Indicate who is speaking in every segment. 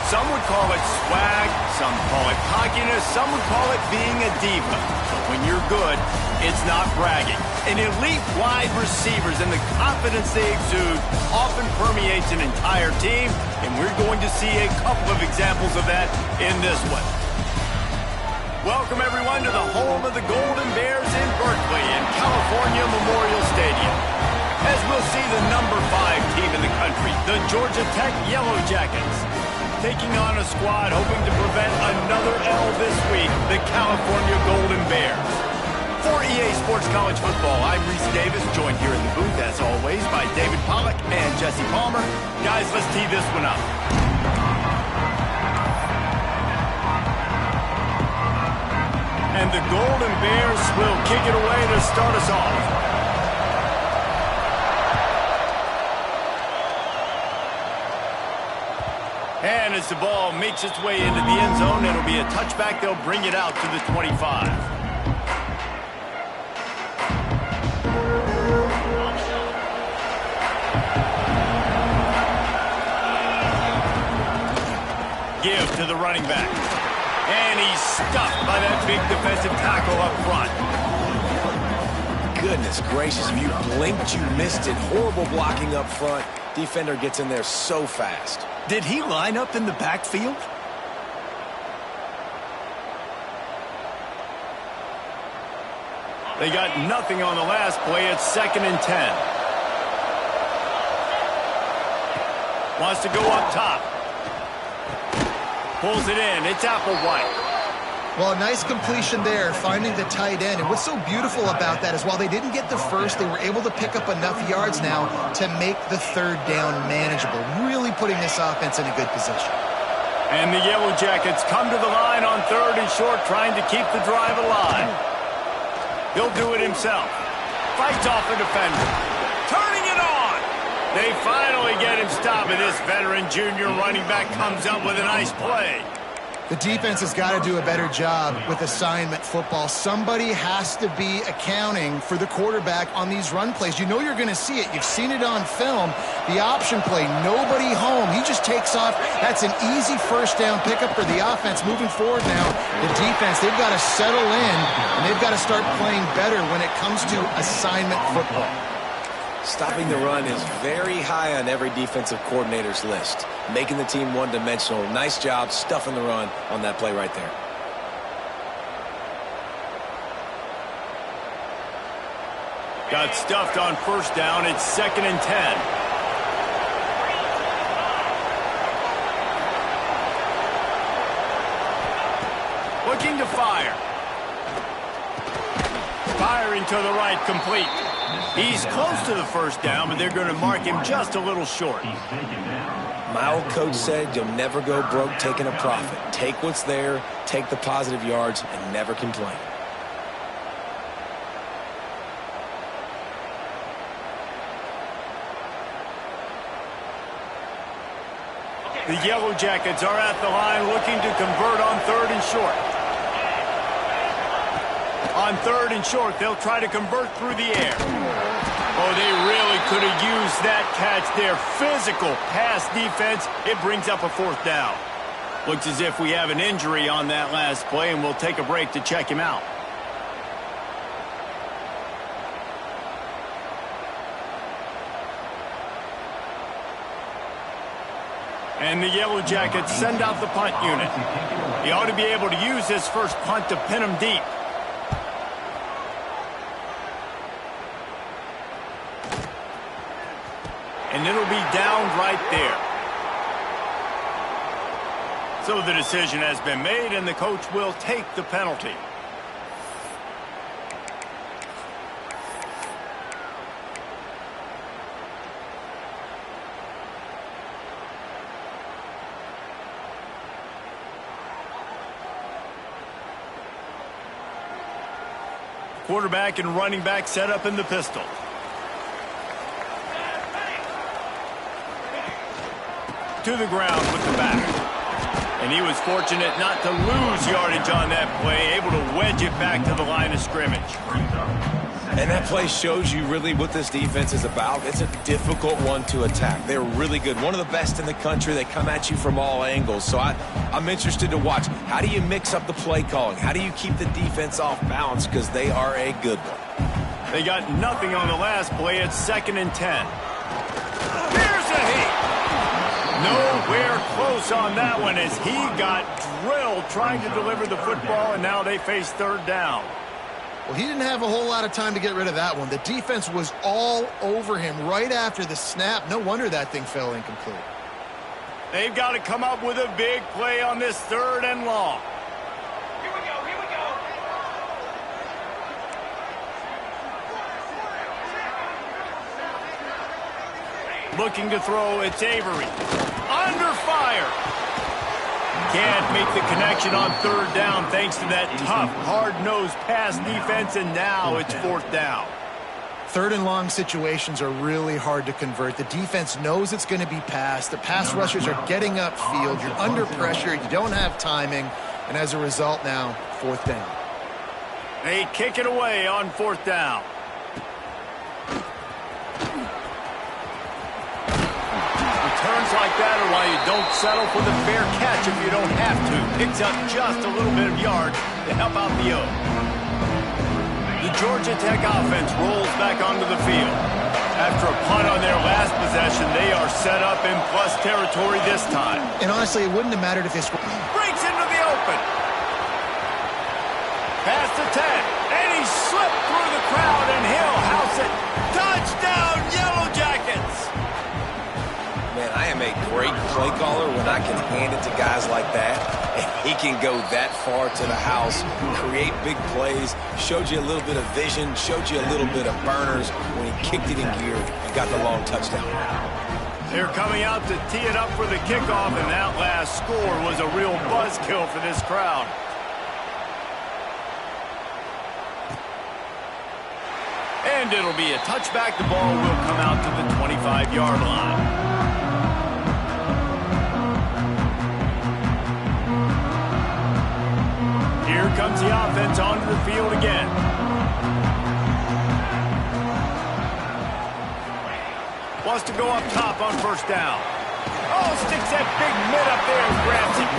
Speaker 1: Some would call it swag, some call it cockiness, some would call it being a diva. But when you're good, it's not bragging. An elite wide receivers and the confidence they exude often permeates an entire team, and we're going to see a couple of examples of that in this one. Welcome, everyone, to the home of the Golden Bears in Berkeley in California Memorial Stadium. As we'll see the number 5 team in the country, the Georgia Tech Yellow Jackets, taking on a squad hoping to prevent another L this week, the California Golden Bears. For EA Sports College Football, I'm Reese Davis, joined here in the booth, as always, by David Pollack and Jesse Palmer. Guys, let's tee this one up. And the Golden Bears will kick it away to start us off. And as the ball makes its way into the end zone, it'll be a touchback. They'll bring it out to the 25. Give to the running back. And he's stuffed by that big defensive tackle up front.
Speaker 2: Goodness gracious, if you blinked, you missed it. Horrible blocking up front. Defender gets in there so fast.
Speaker 1: Did he line up in the backfield? They got nothing on the last play. It's 2nd and 10. Wants to go up top. Pulls it in. It's Applewhite.
Speaker 3: Well, a nice completion there, finding the tight end. And what's so beautiful about that is while they didn't get the first, they were able to pick up enough yards now to make the 3rd down manageable, really putting this offense in a good position.
Speaker 1: And the Yellow Jackets come to the line on 3rd and short, trying to keep the drive alive. He'll do it himself. Fights off a defender. Turning it on. They finally get him stopped, and this veteran junior running back comes up with a nice play.
Speaker 3: The defense has got to do a better job with assignment football. Somebody has to be accounting for the quarterback on these run plays. You know you're going to see it. You've seen it on film. The option play, nobody home. He just takes off. That's an easy 1st down pickup for the offense. Moving forward now, the defense, they've got to settle in, and they've got to start playing better when it comes to assignment football.
Speaker 2: Stopping the run is very high on every defensive coordinator's list. Making the team one-dimensional. Nice job stuffing the run on that play right there.
Speaker 1: Got stuffed on 1st down. It's 2nd and 10. Looking to fire. Firing to the right, complete. He's close to the 1st down, but they're going to mark him just a little short.
Speaker 2: My old coach said you'll never go broke taking a profit. Take what's there, take the positive yards, and never complain.
Speaker 1: The Yellow Jackets are at the line looking to convert on 3rd and short. On 3rd and short, they'll try to convert through the air. Oh, they really could have used that catch there. Physical pass defense. It brings up a 4th down. Looks as if we have an injury on that last play, and we'll take a break to check him out. And the Yellow Jackets send out the punt unit. He ought to be able to use his first punt to pin him deep. And it'll be down right there. So the decision has been made, and the coach will take the penalty. Quarterback and running back set up in the pistol. To the ground with the back. And he was fortunate not to lose yardage on that play, able to wedge it back to the line of scrimmage.
Speaker 2: And that play shows you really what this defense is about. It's a difficult one to attack. They're really good. One of the best in the country. They come at you from all angles. So I'm interested to watch. How do you mix up the play calling? How do you keep the defense off balance? Because they are a good one.
Speaker 1: They got nothing on the last play. It's 2nd and 10. Here's a heat. Nowhere close on that one as he got drilled trying to deliver the football, and now they face 3rd down.
Speaker 3: Well, he didn't have a whole lot of time to get rid of that one. The defense was all over him right after the snap. No wonder that thing fell incomplete.
Speaker 1: They've got to come up with a big play on this 3rd and long.
Speaker 4: Here we go, here we go.
Speaker 1: Looking to throw, it's Avery. Under fire. Can't make the connection on 3rd down thanks to that tough, hard-nosed pass defense, and now it's 4th down.
Speaker 3: 3rd and long situations are really hard to convert. The defense knows it's going to be passed. The pass rushers are getting upfield. You're under pressure. You don't have timing. And as a result now, 4th down.
Speaker 1: They kick it away on 4th down. Returns like that are why you don't settle for the fair catch if you don't have to. Picks up just a little bit of yard to help out the O. The Georgia Tech offense rolls back onto the field. After a punt on their last possession, they are set up in plus territory this time.
Speaker 3: And honestly, it wouldn't have mattered if they scored.
Speaker 1: Breaks into the open. Past the 10. And he slipped through the crowd, and he'll house it. Touchdown, Yellow Jackets!
Speaker 2: Man, I am a great play caller when I can hand it to guys like that. And he can go that far to the house, create big plays, showed you a little bit of vision, showed you a little bit of burners when he kicked it in gear and got the long touchdown.
Speaker 1: They're coming out to tee it up for the kickoff, and that last score was a real buzzkill for this crowd. And it'll be a touchback. The ball will come out to the 25-yard line. Here comes the offense onto the field again. Wants to go up top on 1st down. Oh, sticks that big mid up there and grabs it.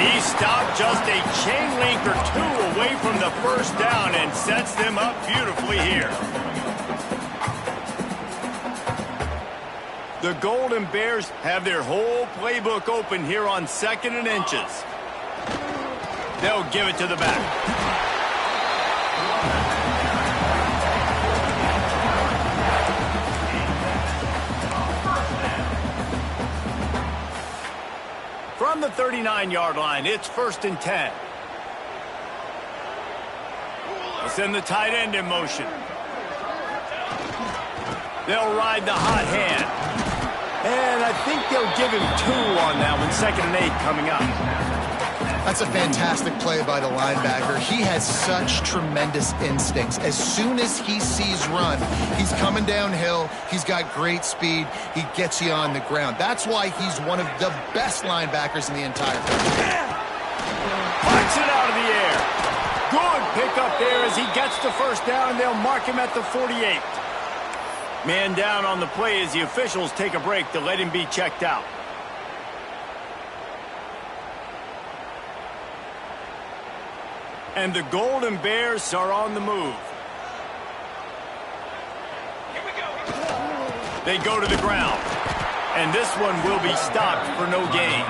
Speaker 1: He stopped just a chain link or 2 away from the 1st down and sets them up beautifully here. The Golden Bears have their whole playbook open here on 2nd and inches. They'll give it to the back. From the 39-yard line, it's 1st and 10. We'll send the tight end in motion. They'll ride the hot hand. And I think they'll give him 2 on that one. 2nd and 8 coming up.
Speaker 3: That's a fantastic play by the linebacker. He has such tremendous instincts. As soon as he sees run, he's coming downhill. He's got great speed. He gets you on the ground. That's why he's one of the best linebackers in the entire country.
Speaker 1: Punch it out of the air. Good pickup there as he gets the 1st down, and they'll mark him at the 48. Man down on the play as the officials take a break to let him be checked out. And the Golden Bears are on the move.
Speaker 4: Here we go.
Speaker 1: They go to the ground. And this one will be stopped for no gain.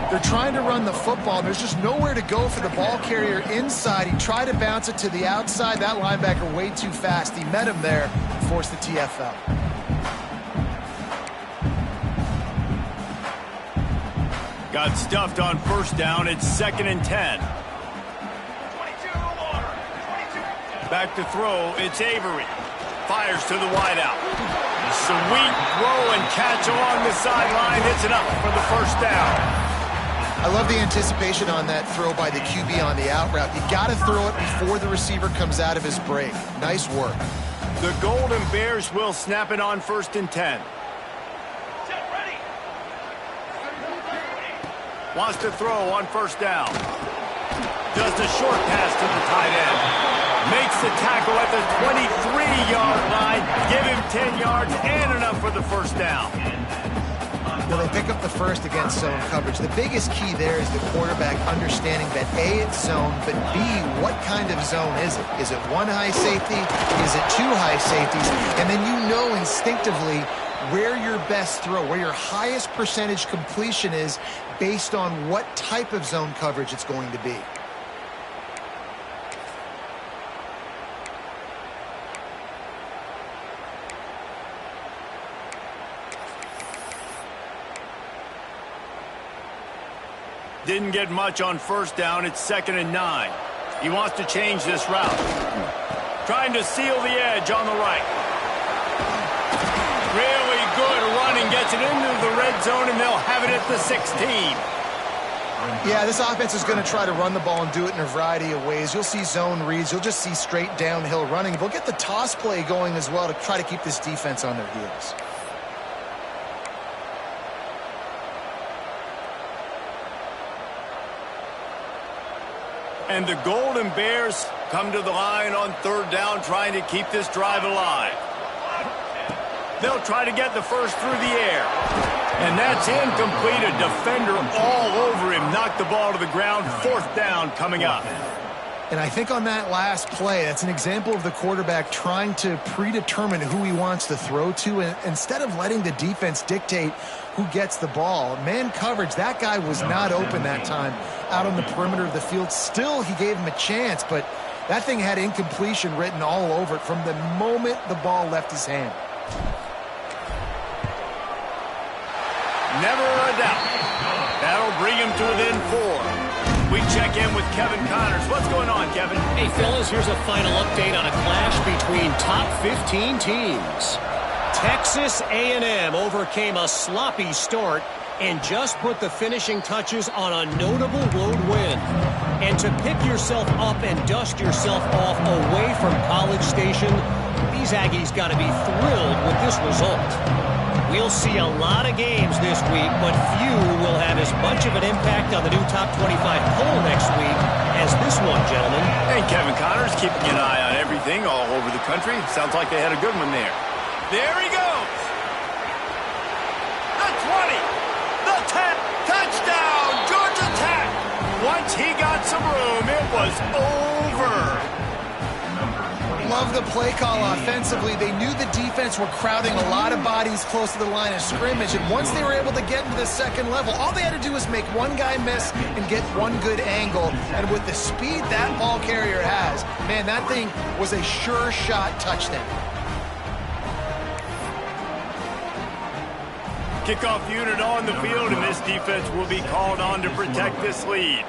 Speaker 3: They're trying to run the football. There's just nowhere to go for the ball carrier inside. He tried to bounce it to the outside. That linebacker way too fast. He met him there, forced the TFL.
Speaker 1: Got stuffed on 1st down. It's 2nd and 10. Back to throw, it's Avery. Fires to the wideout. Sweet throw and catch along the sideline. It's enough for the 1st down.
Speaker 3: I love the anticipation on that throw by the QB on the out route. You got to throw it before the receiver comes out of his break. Nice work.
Speaker 1: The Golden Bears will snap it on 1st and 10.
Speaker 4: Ready.
Speaker 1: Wants to throw on 1st down. Just a short pass to the tight end. Makes the tackle at the 23-yard line. Give him 10 yards and enough for the first down.
Speaker 3: Well, they pick up the first against zone coverage. The biggest key there is the quarterback understanding that A, it's zone, but B, what kind of zone is it? Is it one high safety? Is it two high safeties? And then you know instinctively where your best throw, where your highest percentage completion is based on what type of zone coverage it's going to be.
Speaker 1: Didn't get much on first down. It's 2nd and 9. He wants to change this route. Trying to seal the edge on the right. Really good running. Gets it into the red zone, and they'll have it at the 16.
Speaker 3: Yeah, this offense is going to try to run the ball and do it in a variety of ways. You'll see zone reads. You'll just see straight downhill running. They'll get the toss play going as well to try to keep this defense on their heels.
Speaker 1: And the Golden Bears come to the line on 3rd down, trying to keep this drive alive. They'll try to get the first through the air. And that's incomplete. A defender all over him. Knocked the ball to the ground. 4th down coming up.
Speaker 3: And I think on that last play, that's an example of the quarterback trying to predetermine who he wants to throw to, and instead of letting the defense dictate who gets the ball. Man coverage, that guy was not open that time out on the perimeter of the field. Still, he gave him a chance, but that thing had incompletion written all over it from the moment the ball left his hand.
Speaker 1: Never a doubt. That'll bring him to within 4. We check in with Kevin Connors. What's going on, Kevin?
Speaker 5: Hey, fellas, here's a final update on a clash between top 15 teams. Texas A&M overcame a sloppy start and just put the finishing touches on a notable road win. And to pick yourself up and dust yourself off away from College Station, these Aggies got to be thrilled with this result. We'll see a lot of games this week, but few will have as much of an impact on the new top 25 poll next week as this one, gentlemen.
Speaker 1: And Kevin Connors keeping an eye on everything all over the country. Sounds like they had a good one there. There he goes. The 20. The 10. Touchdown, Georgia Tech. Once he got some room, it was over.
Speaker 3: Love the play call offensively. They knew the defense were crowding a lot of bodies close to the line of scrimmage, and once they were able to get into the second level, all they had to do was make one guy miss and get one good angle. And with the speed that ball carrier has, man, that thing was a sure shot touchdown.
Speaker 1: Kickoff unit on the field, and this defense will be called on to protect this lead.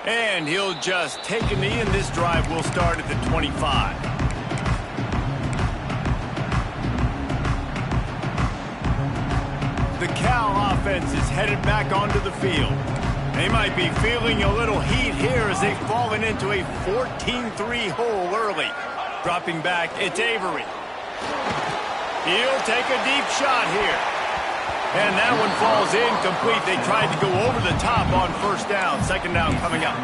Speaker 1: And he'll just take a knee, and this drive will start at the 25. The Cal offense is headed back onto the field. They might be feeling a little heat here as they've fallen into a 14-3 hole early. Dropping back, it's Avery. He'll take a deep shot here. And that one falls incomplete. They tried to go over the top on first down. 2nd down coming up.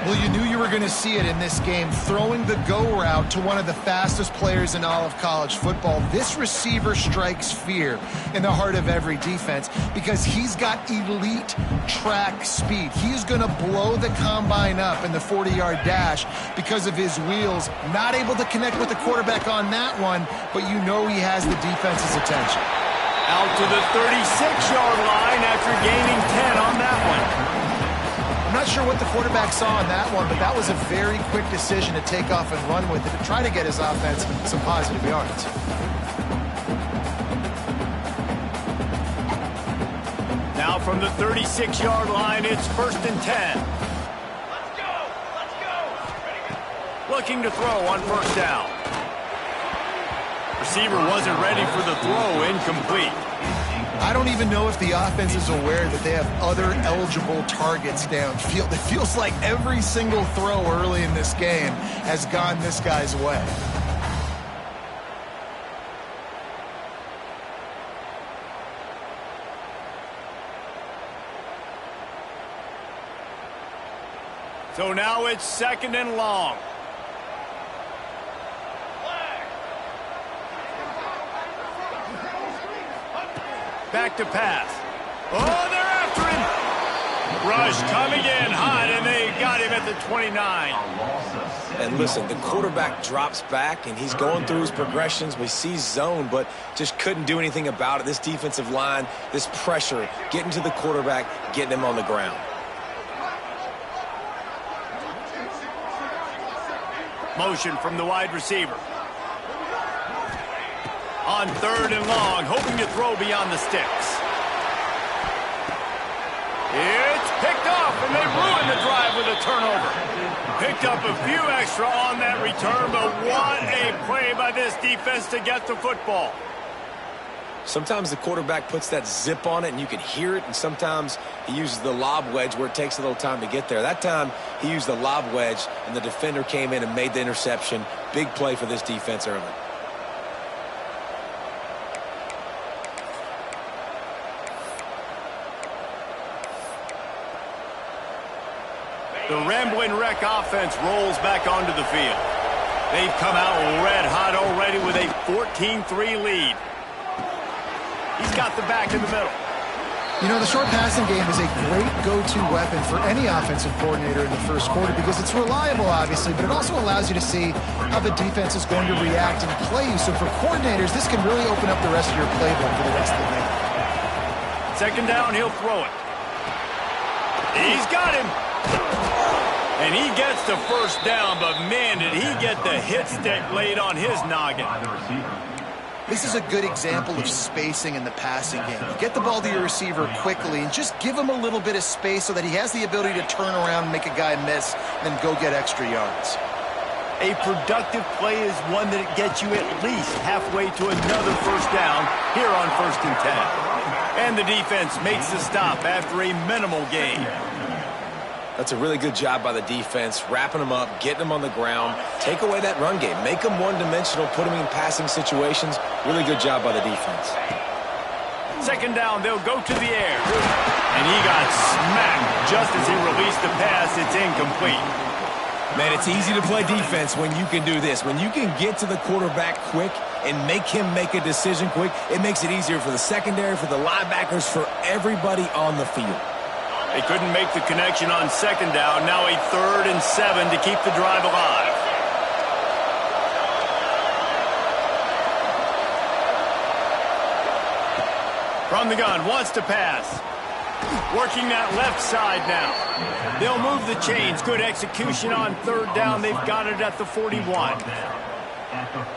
Speaker 3: Well, you knew you were going to see it in this game. Throwing the go route to one of the fastest players in all of college football. This receiver strikes fear in the heart of every defense because he's got elite track speed. He's going to blow the combine up in the 40-yard dash because of his wheels. Not able to connect with the quarterback on that one, but you know he has the defense's attention.
Speaker 1: Out to the 36-yard line after gaining 10 on that one.
Speaker 3: I'm not sure what the quarterback saw on that one, but that was a very quick decision to take off and run with it to try to get his offense some positive yards.
Speaker 1: Now from the 36-yard line, it's 1st and 10.
Speaker 4: Let's go! Let's go! Ready, go!
Speaker 1: Looking to throw on first down. Receiver wasn't ready for the throw, incomplete.
Speaker 3: I don't even know if the offense is aware that they have other eligible targets downfield. It feels like every single throw early in this game has gone this guy's way.
Speaker 1: So now it's 2nd and long. Back to pass. Oh, they're after him. Rush coming in hot, and they got him at the 29.
Speaker 2: And listen, the quarterback drops back, and he's going through his progressions. We see zone, but just couldn't do anything about it. This defensive line, this pressure, getting to the quarterback, getting him on the ground.
Speaker 1: Motion from the wide receiver. On 3rd and long, hoping to throw beyond the sticks. It's picked off, and they ruin the drive with a turnover. Picked up a few extra on that return, but what a play by this defense to get the football.
Speaker 2: Sometimes the quarterback puts that zip on it, and you can hear it, and sometimes he uses the lob wedge where it takes a little time to get there. That time, he used the lob wedge, and the defender came in and made the interception. Big play for this defense early.
Speaker 1: The Ramblin' Wreck offense rolls back onto the field. They've come out red hot already with a 14-3 lead. He's got the back in the middle.
Speaker 3: You know, the short passing game is a great go-to weapon for any offensive coordinator in the first quarter because it's reliable, obviously, but it also allows you to see how the defense is going to react and play you. So for coordinators, this can really open up the rest of your playbook for the rest of the game.
Speaker 1: 2nd down, he'll throw it. He's got him. And he gets the 1st down, but man, did he get the hit stick laid on his noggin.
Speaker 3: This is a good example of spacing in the passing game. You get the ball to your receiver quickly and just give him a little bit of space so that he has the ability to turn around and make a guy miss and then go get extra yards.
Speaker 1: A productive play is one that gets you at least halfway to another 1st down here on 1st and 10. And the defense makes the stop after a minimal gain.
Speaker 2: That's a really good job by the defense, wrapping them up, getting them on the ground, take away that run game, make them one-dimensional, put them in passing situations. Really good job by the defense.
Speaker 1: 2nd down, they'll go to the air. And he got smacked just as he released the pass. It's incomplete.
Speaker 2: Man, it's easy to play defense when you can do this. When you can get to the quarterback quick and make him make a decision quick, it makes it easier for the secondary, for the linebackers, for everybody on the field.
Speaker 1: They couldn't make the connection on 2nd down. Now a 3rd and 7 to keep the drive alive. From the gun, wants to pass. Working that left side now. They'll move the chains. Good execution on 3rd down. They've got it at the 41.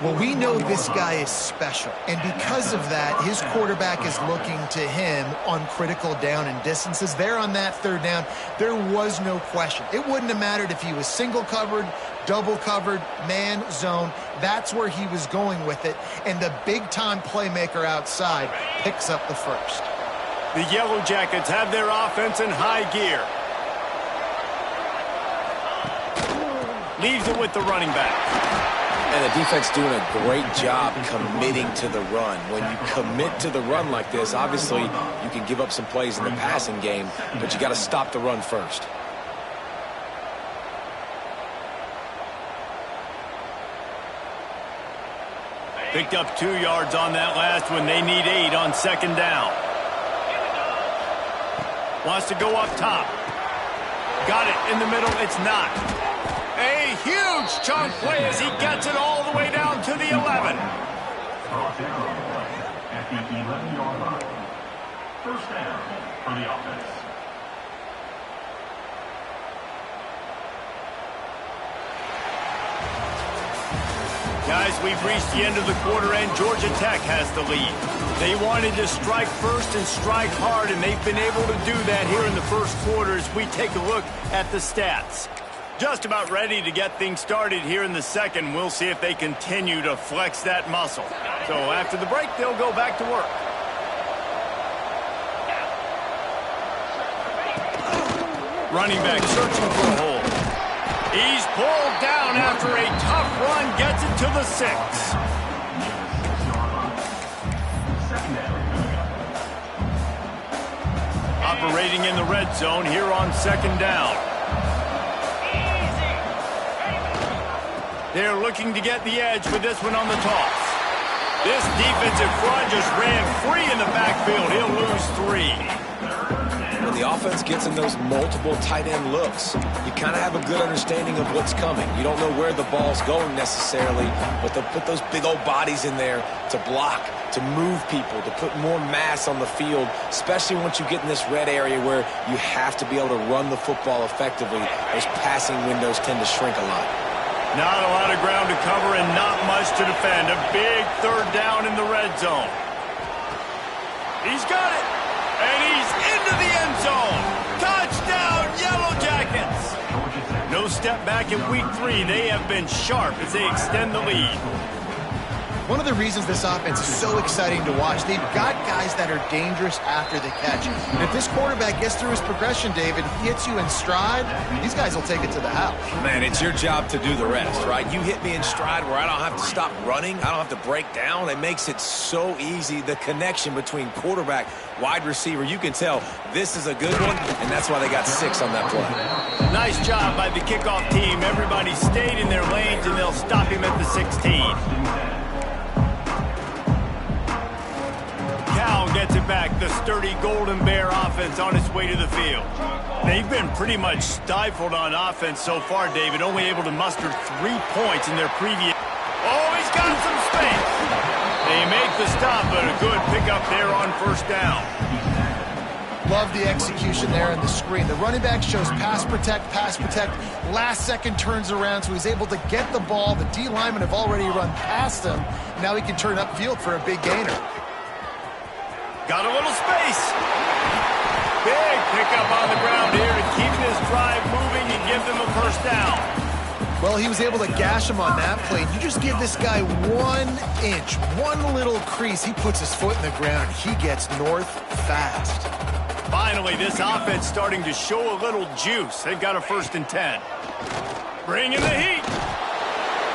Speaker 3: Well, we know this guy is special, and because of that, his quarterback is looking to him on critical down and distances. There on that 3rd down, there was no question. It wouldn't have mattered if he was single covered, double covered, man, zone. That's where he was going with it, and the big-time playmaker outside picks up the 1st.
Speaker 1: The Yellow Jackets have their offense in high gear. Leaves it with the running back.
Speaker 2: And the defense doing a great job committing to the run. When you commit to the run like this, obviously you can give up some plays in the passing game, but you got to stop the run first.
Speaker 1: Picked up 2 yards on that last one. They need 8 on 2nd down. Wants to go up top. Got it in the middle. It's not. A huge chunk play as he gets it all the way down to the 11.
Speaker 6: At the 11-yard line. 1st down for the offense.
Speaker 1: Guys, we've reached the end of the quarter, and Georgia Tech has the lead. They wanted to strike first and strike hard, and they've been able to do that here in the first quarter as we take a look at the stats. Just about ready to get things started here in the second. We'll see if they continue to flex that muscle. So after the break, they'll go back to work. Running back searching for a hole. He's pulled down after a tough run, gets it to the 6. Operating in the red zone here on 2nd down. They're looking to get the edge with this one on the toss. This defensive front just ran free in the backfield. He'll lose 3.
Speaker 2: When the offense gets in those multiple tight end looks, you kind of have a good understanding of what's coming. You don't know where the ball's going necessarily, but they'll put those big old bodies in there to block, to move people, to put more mass on the field, especially once you get in this red area where you have to be able to run the football effectively. Those passing windows tend to shrink a lot.
Speaker 1: Not a lot of ground to cover and not much to defend. A big 3rd down in the red zone. He's got it. And he's into the end zone. Touchdown, Yellow Jackets. No step back in week 3. They have been sharp as they extend the lead.
Speaker 3: One of the reasons this offense is so exciting to watch, they've got guys that are dangerous after the catch. And if this quarterback gets through his progression, David, he hits you in stride, these guys will take it to the house.
Speaker 2: Man, it's your job to do the rest, right? You hit me in stride where I don't have to stop running. I don't have to break down. It makes it so easy. The connection between quarterback, wide receiver, you can tell this is a good one, and that's why they got 6 on that play.
Speaker 1: Nice job by the kickoff team. Everybody stayed in their lanes, and they'll stop him at the 16. Cal gets it back. The sturdy Golden Bear offense on its way to the field. They've been pretty much stifled on offense so far, David. Only able to muster 3 points in their previous... Oh, he's got some space. They make the stop, but a good pickup there on 1st down.
Speaker 3: Love the execution there in the screen. The running back shows pass protect. Last second turns around, so he's able to get the ball. The D linemen have already run past him. Now he can turn upfield for a big gainer.
Speaker 1: Got a little space. Big pickup on the ground here to keep this drive moving and give them a 1st down.
Speaker 3: Well, he was able to gash him on that play. You just give this guy 1 inch, one little crease. He puts his foot in the ground. He gets north fast.
Speaker 1: Finally, this offense starting to show a little juice. They've got a 1st and 10. Bringing the heat.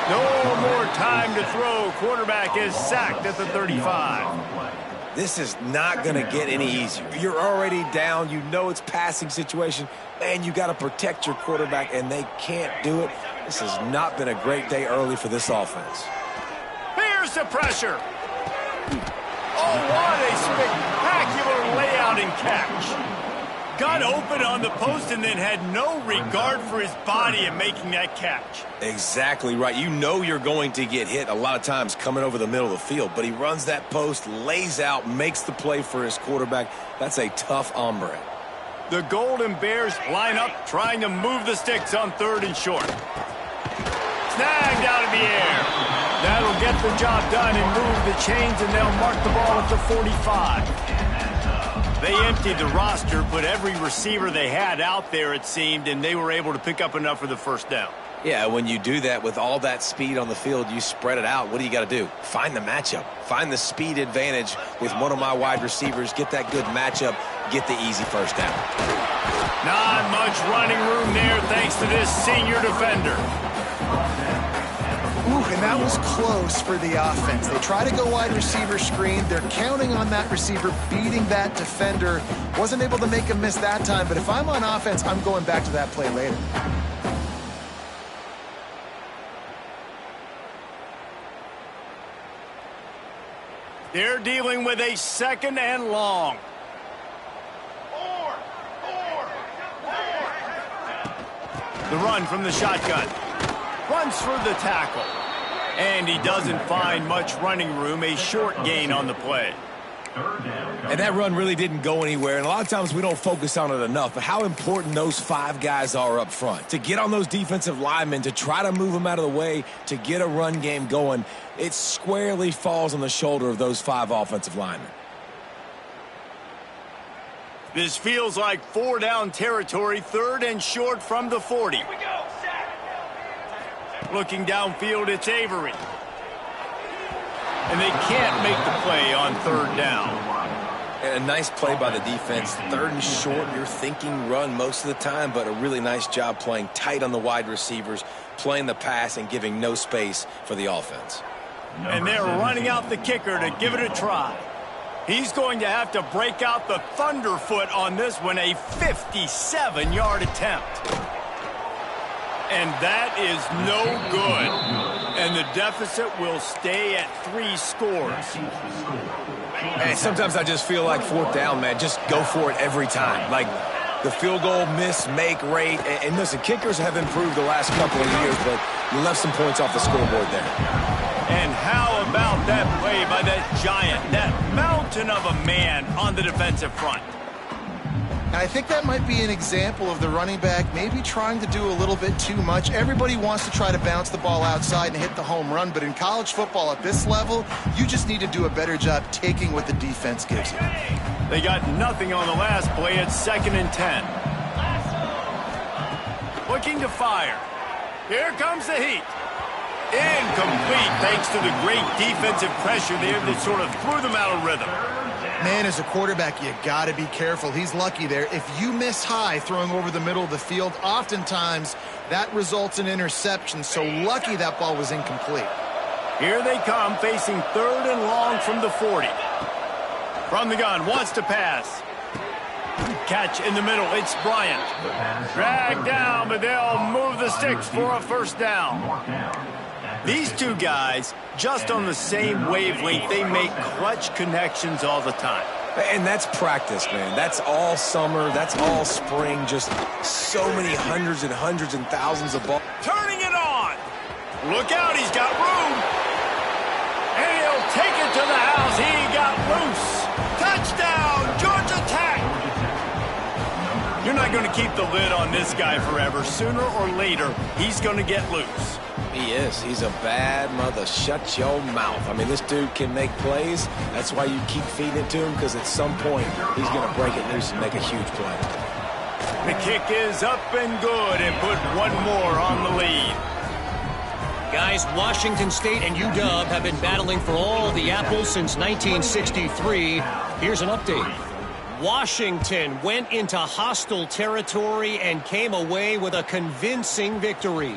Speaker 1: No more time to throw. Quarterback is sacked at the 35.
Speaker 2: This is not going to get any easier. You're already down. You know it's passing situation. Man, you got to protect your quarterback, and they can't do it. This has not been a great day early for this offense.
Speaker 1: Here's the pressure. Oh, what a spectacular layout and catch. Got open on the post and then had no regard for his body in making that catch.
Speaker 2: Exactly right. You know you're going to get hit a lot of times coming over the middle of the field, but he runs that post, lays out, makes the play for his quarterback. That's a tough hombre.
Speaker 1: The Golden Bears line up, trying to move the sticks on 3rd and short. Snagged out of the air. That'll get the job done and move the chains, and they'll mark the ball at the 45. They emptied the roster, put every receiver they had out there, it seemed, and they were able to pick up enough for the 1st down.
Speaker 2: Yeah, when you do that with all that speed on the field, you spread it out. What do you got to do? Find the matchup. Find the speed advantage with one of my wide receivers. Get that good matchup. Get the easy 1st down.
Speaker 1: Not much running room there thanks to this senior defender.
Speaker 3: Ooh, and that was close for the offense. They try to go wide receiver screen. They're counting on that receiver beating that defender. Wasn't able to make him miss that time, but if I'm on offense, I'm going back to that play later.
Speaker 1: They're dealing with a 2nd and long. The run from the shotgun. Runs for the tackle. And he doesn't find much running room. A short gain on the play.
Speaker 2: And that run really didn't go anywhere. And a lot of times we don't focus on it enough. But how important those 5 guys are up front. To get on those defensive linemen, to try to move them out of the way, to get a run game going, it squarely falls on the shoulder of those 5 offensive linemen.
Speaker 1: This feels like 4-down territory, 3rd and short from the 40.
Speaker 4: Here we go. Sack.
Speaker 1: Looking downfield, it's Avery. And they can't make the play on 3rd down.
Speaker 2: And a nice play by the defense. 3rd and short, you're thinking run most of the time, but a really nice job playing tight on the wide receivers, playing the pass and giving no space for the offense.
Speaker 1: And they're running out the kicker to give it a try. He's going to have to break out the thunderfoot on this one, a 57-yard attempt. And that is no good. And the deficit will stay at 3 scores.
Speaker 2: And sometimes I just feel like 4th down, man, just go for it every time. Like the field goal miss-make rate. And listen, kickers have improved the last couple of years, but you left some points off the scoreboard there.
Speaker 1: And how about that play by that giant, that mountain of a man on the defensive front?
Speaker 3: And I think that might be an example of the running back maybe trying to do a little bit too much. Everybody wants to try to bounce the ball outside and hit the home run, but in college football at this level, you just need to do a better job taking what the defense gives you.
Speaker 1: They got nothing on the last play. It's 2nd and 10. Looking to fire. Here comes the heat. Incomplete thanks to the great defensive pressure there that sort of threw them out of rhythm.
Speaker 3: Man, as a quarterback, you got to be careful. He's lucky there. If you miss high throwing over the middle of the field, oftentimes that results in interception. So lucky that ball was incomplete.
Speaker 1: Here they come, facing 3rd and long from the 40. From the gun, wants to pass. Catch in the middle, it's Bryant. Dragged down, but they'll move the sticks for a 1st down. These two guys, just on the same wavelength, they make clutch connections all the time.
Speaker 2: And that's practice, man. That's all summer. That's all spring. Just so many hundreds and thousands of balls.
Speaker 1: Turning it on. Look out, he's got room. And he'll take it to the house. He got loose. Touchdown, Georgia Tech. You're not going to keep the lid on this guy forever. Sooner or later, he's going to get loose.
Speaker 2: He is. He's a bad mother. Shut your mouth. I mean, this dude can make plays. That's why you keep feeding it to him, because at some point, he's going to break it loose and make a huge play.
Speaker 1: The kick is up and good and put one more on the lead.
Speaker 5: Guys, Washington State and UW have been battling for all the apples since 1963. Here's an update. Washington went into hostile territory and came away with a convincing victory.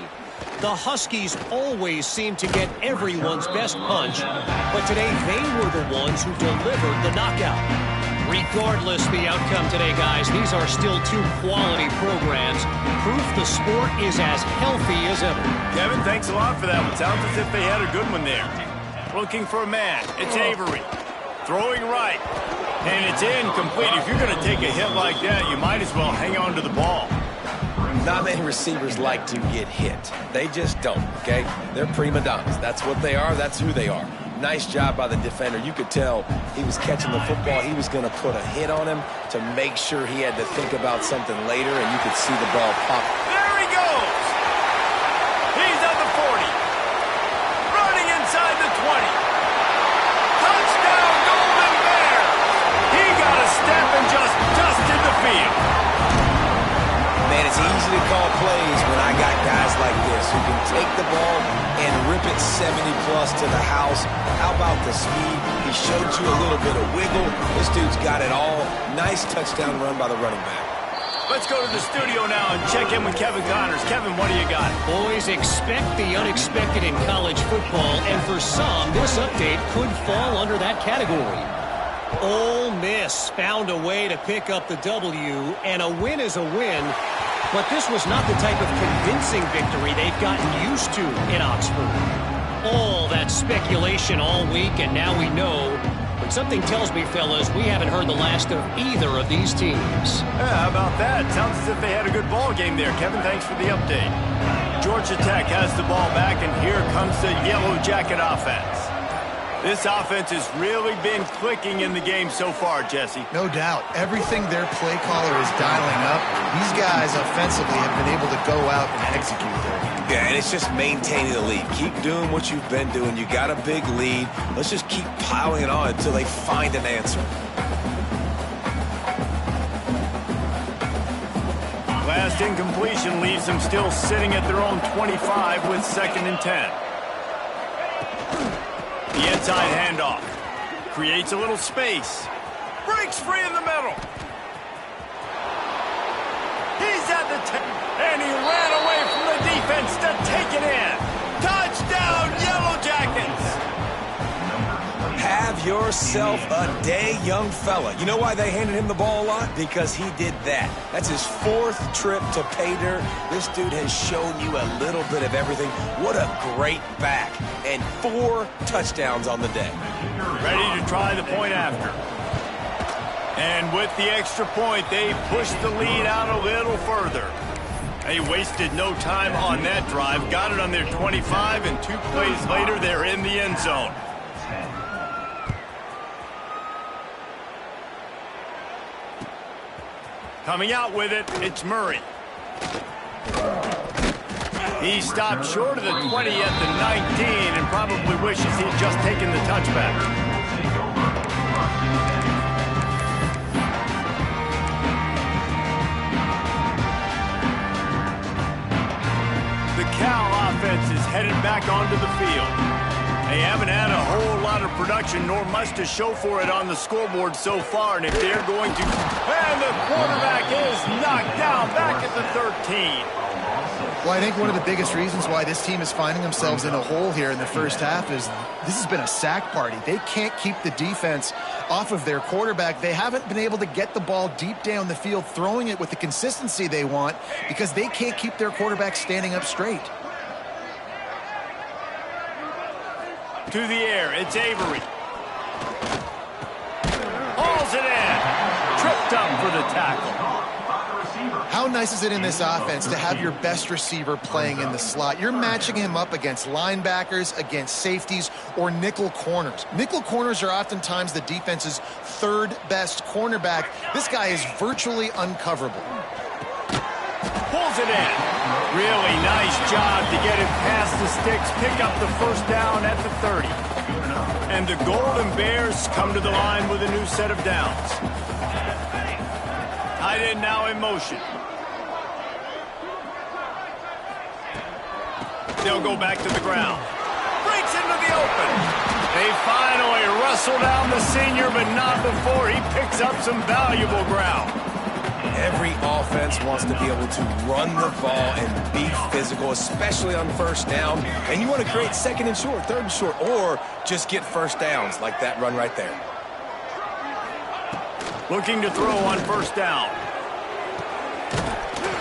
Speaker 5: The Huskies always seem to get everyone's best punch, but today they were the ones who delivered the knockout. Regardless the outcome today, guys, these are still 2 quality programs. Proof the sport is as healthy as ever.
Speaker 1: Kevin, thanks a lot for that one. Sounds as if they had a good one there. Looking for a man. It's Avery. Throwing right. And it's incomplete. If you're going to take a hit like that, you might as well hang on to the ball.
Speaker 2: Not many receivers like to get hit. They just don't, okay? They're prima donnas. That's what they are. That's who they are. Nice job by the defender. You could tell he was catching the football. He was going to put a hit on him to make sure he had to think about something later, and you could see the ball pop.
Speaker 1: There he goes. He's at the 40. Running inside the 20. Touchdown, Golden Bears. He got a step and just dusted the field.
Speaker 2: Man, it's easy to call plays when I got guys like this who can take the ball and rip it 70-plus to the house. How about the speed? He showed you a little bit of wiggle. This dude's got it all. Nice touchdown run by the running back.
Speaker 1: Let's go to the studio now and check in with Kevin Connors. Kevin, what do you got?
Speaker 5: Boys, expect the unexpected in college football, and for some, this update could fall under that category. Ole Miss found a way to pick up the W, and a win is a win, but this was not the type of convincing victory they've gotten used to in Oxford. All that speculation all week, and now we know. But something tells me, fellas, we haven't heard the last of either of these teams.
Speaker 1: How about that? Sounds as if they had a good ball game there. Kevin, thanks for the update. Georgia Tech has the ball back, and here comes the Yellow Jacket offense. This offense has really been clicking in the game so far, Jesse.
Speaker 3: No doubt. Everything their play caller is dialing up, these guys offensively have been able to go out and execute there.
Speaker 2: Yeah, and it's just maintaining the lead. Keep doing what you've been doing. You got a big lead. Let's just keep piling it on until they find an answer.
Speaker 1: Last incompletion leaves them still sitting at their own 25 with 2nd and 10. The inside handoff. Creates a little space. Breaks free in the middle. He's at the 10. And he ran away from the defense to take it in. Touchdown, Yellow Jackets.
Speaker 2: Have yourself a day, young fella. You know why they handed him the ball a lot? Because he did that. That's his 4th trip to pay dirt. This dude has shown you a little bit of everything. What a great back. And 4 touchdowns on the day.
Speaker 1: Ready to try the point after. And with the extra point, they pushed the lead out a little further. They wasted no time on that drive. Got it on their 25, and 2 plays later, they're in the end zone. Coming out with it, it's Murray. He stopped short of the 20 at the 19 and probably wishes he'd just taken the touchback. The Cal offense is headed back onto the field. They haven't had a whole lot of production, nor much to show for it on the scoreboard so far. And if they're going to... And the quarterback is knocked down back at the 13.
Speaker 3: Well, I think one of the biggest reasons why this team is finding themselves in a hole here in the first half is this has been a sack party. They can't keep the defense off of their quarterback. They haven't been able to get the ball deep down the field, throwing it with the consistency they want because they can't keep their quarterback standing up straight.
Speaker 1: To the air, it's Avery. Hauls it in. Tripped up for the tackle.
Speaker 3: How nice is it in this offense to have your best receiver playing in the slot? You're matching him up against linebackers, against safeties, or nickel corners. Nickel corners are oftentimes the defense's 3rd best cornerback. This guy is virtually uncoverable.
Speaker 1: Pulls it in. Really nice job to get it past the sticks, pick up the first down at the 30. And the Golden Bears come to the line with a new set of downs. Tight end now in motion. They'll go back to the ground. Breaks into the open. They finally wrestle down the senior, but not before he picks up some valuable ground.
Speaker 2: Every offense wants to be able to run the ball and be physical, especially on first down. And you want to create 2nd and short, 3rd and short, or just get first downs like that run right there.
Speaker 1: Looking to throw on first down.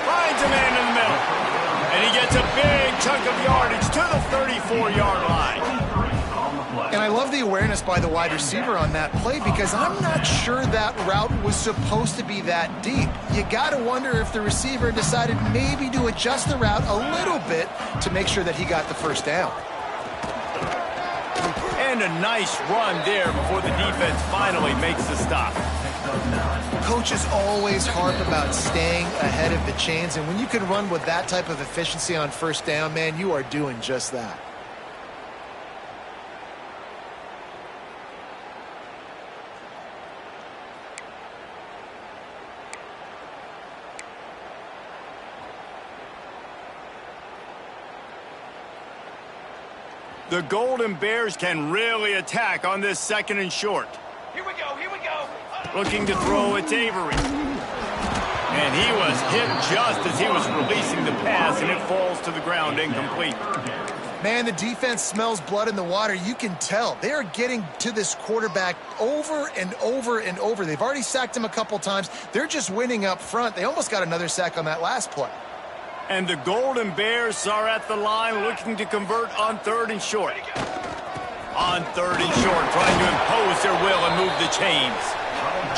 Speaker 1: Finds a man in the middle. And he gets a big chunk of yardage to the 34-yard line.
Speaker 3: And I love the awareness by the wide receiver on that play because I'm not sure that route was supposed to be that deep. You got to wonder if the receiver decided maybe to adjust the route a little bit to make sure that he got the first down.
Speaker 1: And a nice run there before the defense finally makes the stop.
Speaker 3: Coaches always harp about staying ahead of the chains, and when you can run with that type of efficiency on first down, man, you are doing just that.
Speaker 1: The Golden Bears can really attack on this 2nd and short.
Speaker 4: Here we go, here we go.
Speaker 1: Looking to throw, it's Avery. And he was hit just as he was releasing the pass, and it falls to the ground incomplete.
Speaker 3: Man, the defense smells blood in the water. You can tell. They are getting to this quarterback over and over and over. They've already sacked him a couple times. They're just winning up front. They almost got another sack on that last play.
Speaker 1: And the Golden Bears are at the line looking to convert on 3rd and short. On 3rd and short, trying to impose their will and move the chains.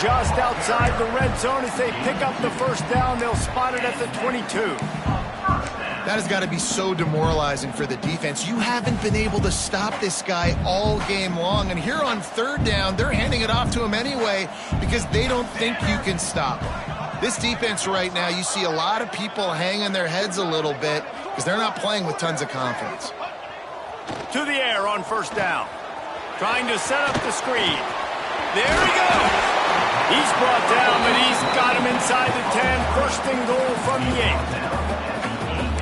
Speaker 1: Just outside the red zone as they pick up the first down. They'll spot it at the 22.
Speaker 3: That has got to be so demoralizing for the defense. You haven't been able to stop this guy all game long. And here on 3rd down, they're handing it off to him anyway because they don't think you can stop him. This defense right now, you see a lot of people hanging their heads a little bit because they're not playing with tons of confidence.
Speaker 1: To the air on first down. Trying to set up the screen. There he goes. He's brought down, but he's got him inside the 10. First and goal from the 8.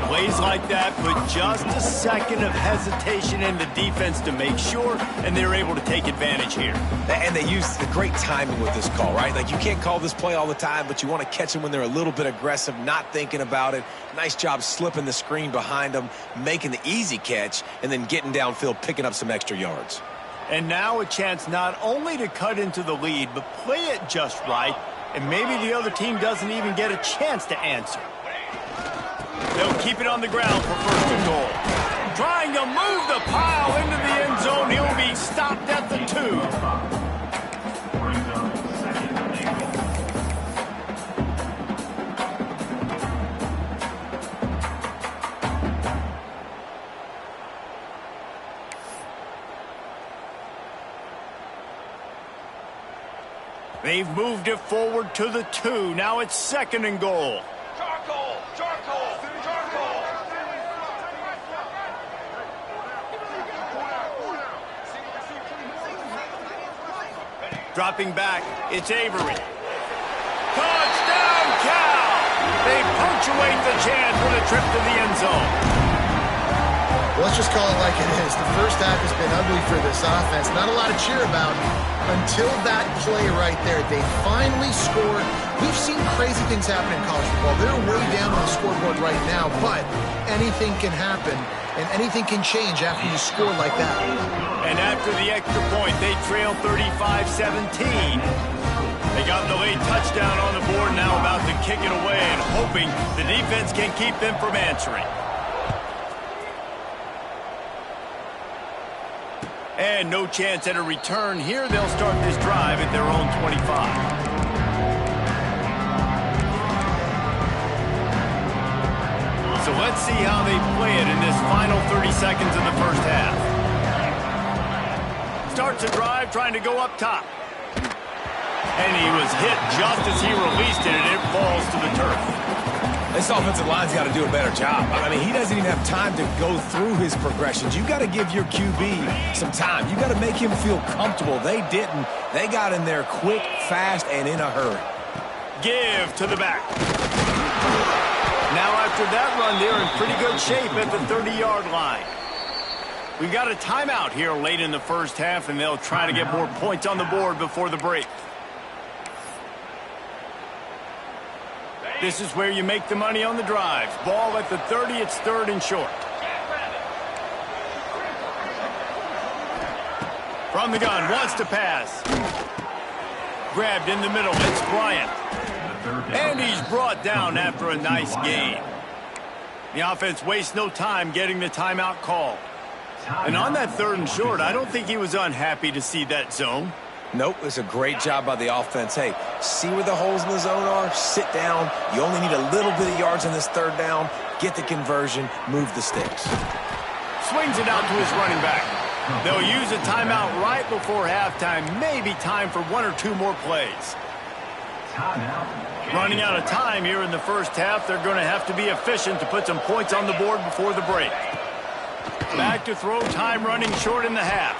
Speaker 1: Plays like that put just a second of hesitation in the defense to make sure, and they're able to take advantage here.
Speaker 2: And they use the great timing with this call, right? Like, you can't call this play all the time, but you want to catch them when they're a little bit aggressive, not thinking about it. Nice job slipping the screen behind them, making the easy catch, and then getting downfield, picking up some extra yards.
Speaker 1: And now a chance not only to cut into the lead, but play it just right, and maybe the other team doesn't even get a chance to answer. They'll keep it on the ground for first and goal. Trying to move the pile into the end zone. He'll be stopped at the 2. They've moved it forward to the 2. Now it's second and goal.
Speaker 4: Charcoal! Charcoal! Charcoal!
Speaker 1: Dropping back, it's Avery. Touchdown, Cal! They punctuate the chance for the trip to the end zone.
Speaker 3: Let's just call it like it is. The first half has been ugly for this offense. Not a lot to cheer about until that play right there. They finally scored. We've seen crazy things happen in college football. They're way down on the scoreboard right now, but anything can happen, and anything can change after you score like that.
Speaker 1: And after the extra point, they trail 35-17. They got the late touchdown on the board, now about to kick it away and hoping the defense can keep them from answering. And no chance at a return here. They'll start this drive at their own 25. So let's see how they play it in this final 30 seconds of the first half. Starts a drive trying to go up top. And he was hit just as he released it, and it falls to the turf.
Speaker 2: This offensive line's got to do a better job. I mean, he doesn't even have time to go through his progressions. You got to give your QB some time. You got to make him feel comfortable. They didn't. They got in there quick, fast, and in a hurry.
Speaker 1: Give to the back. Now after that run, they're in pretty good shape at the 30-yard line. We've got a timeout here late in the first half, and they'll try to get more points on the board before the break. This is where you make the money on the drives. Ball at the 30, it's third and short. From the gun, wants to pass. Grabbed in the middle, it's Bryant. And he's brought down after a nice gain. The offense wastes no time getting the timeout call. And on that third and short, I don't think he was unhappy to see that zone.
Speaker 2: Nope, it's a great job by the offense. Hey, see where the holes in the zone are, sit down. You only need a little bit of yards in this third down. Get the conversion, move the sticks.
Speaker 1: Swings it out to his running back. They'll use a timeout right before halftime. Maybe time for one or two more plays. Running out of time here in the first half. They're going to have to be efficient to put some points on the board before the break. Back to throw, time running short in the half.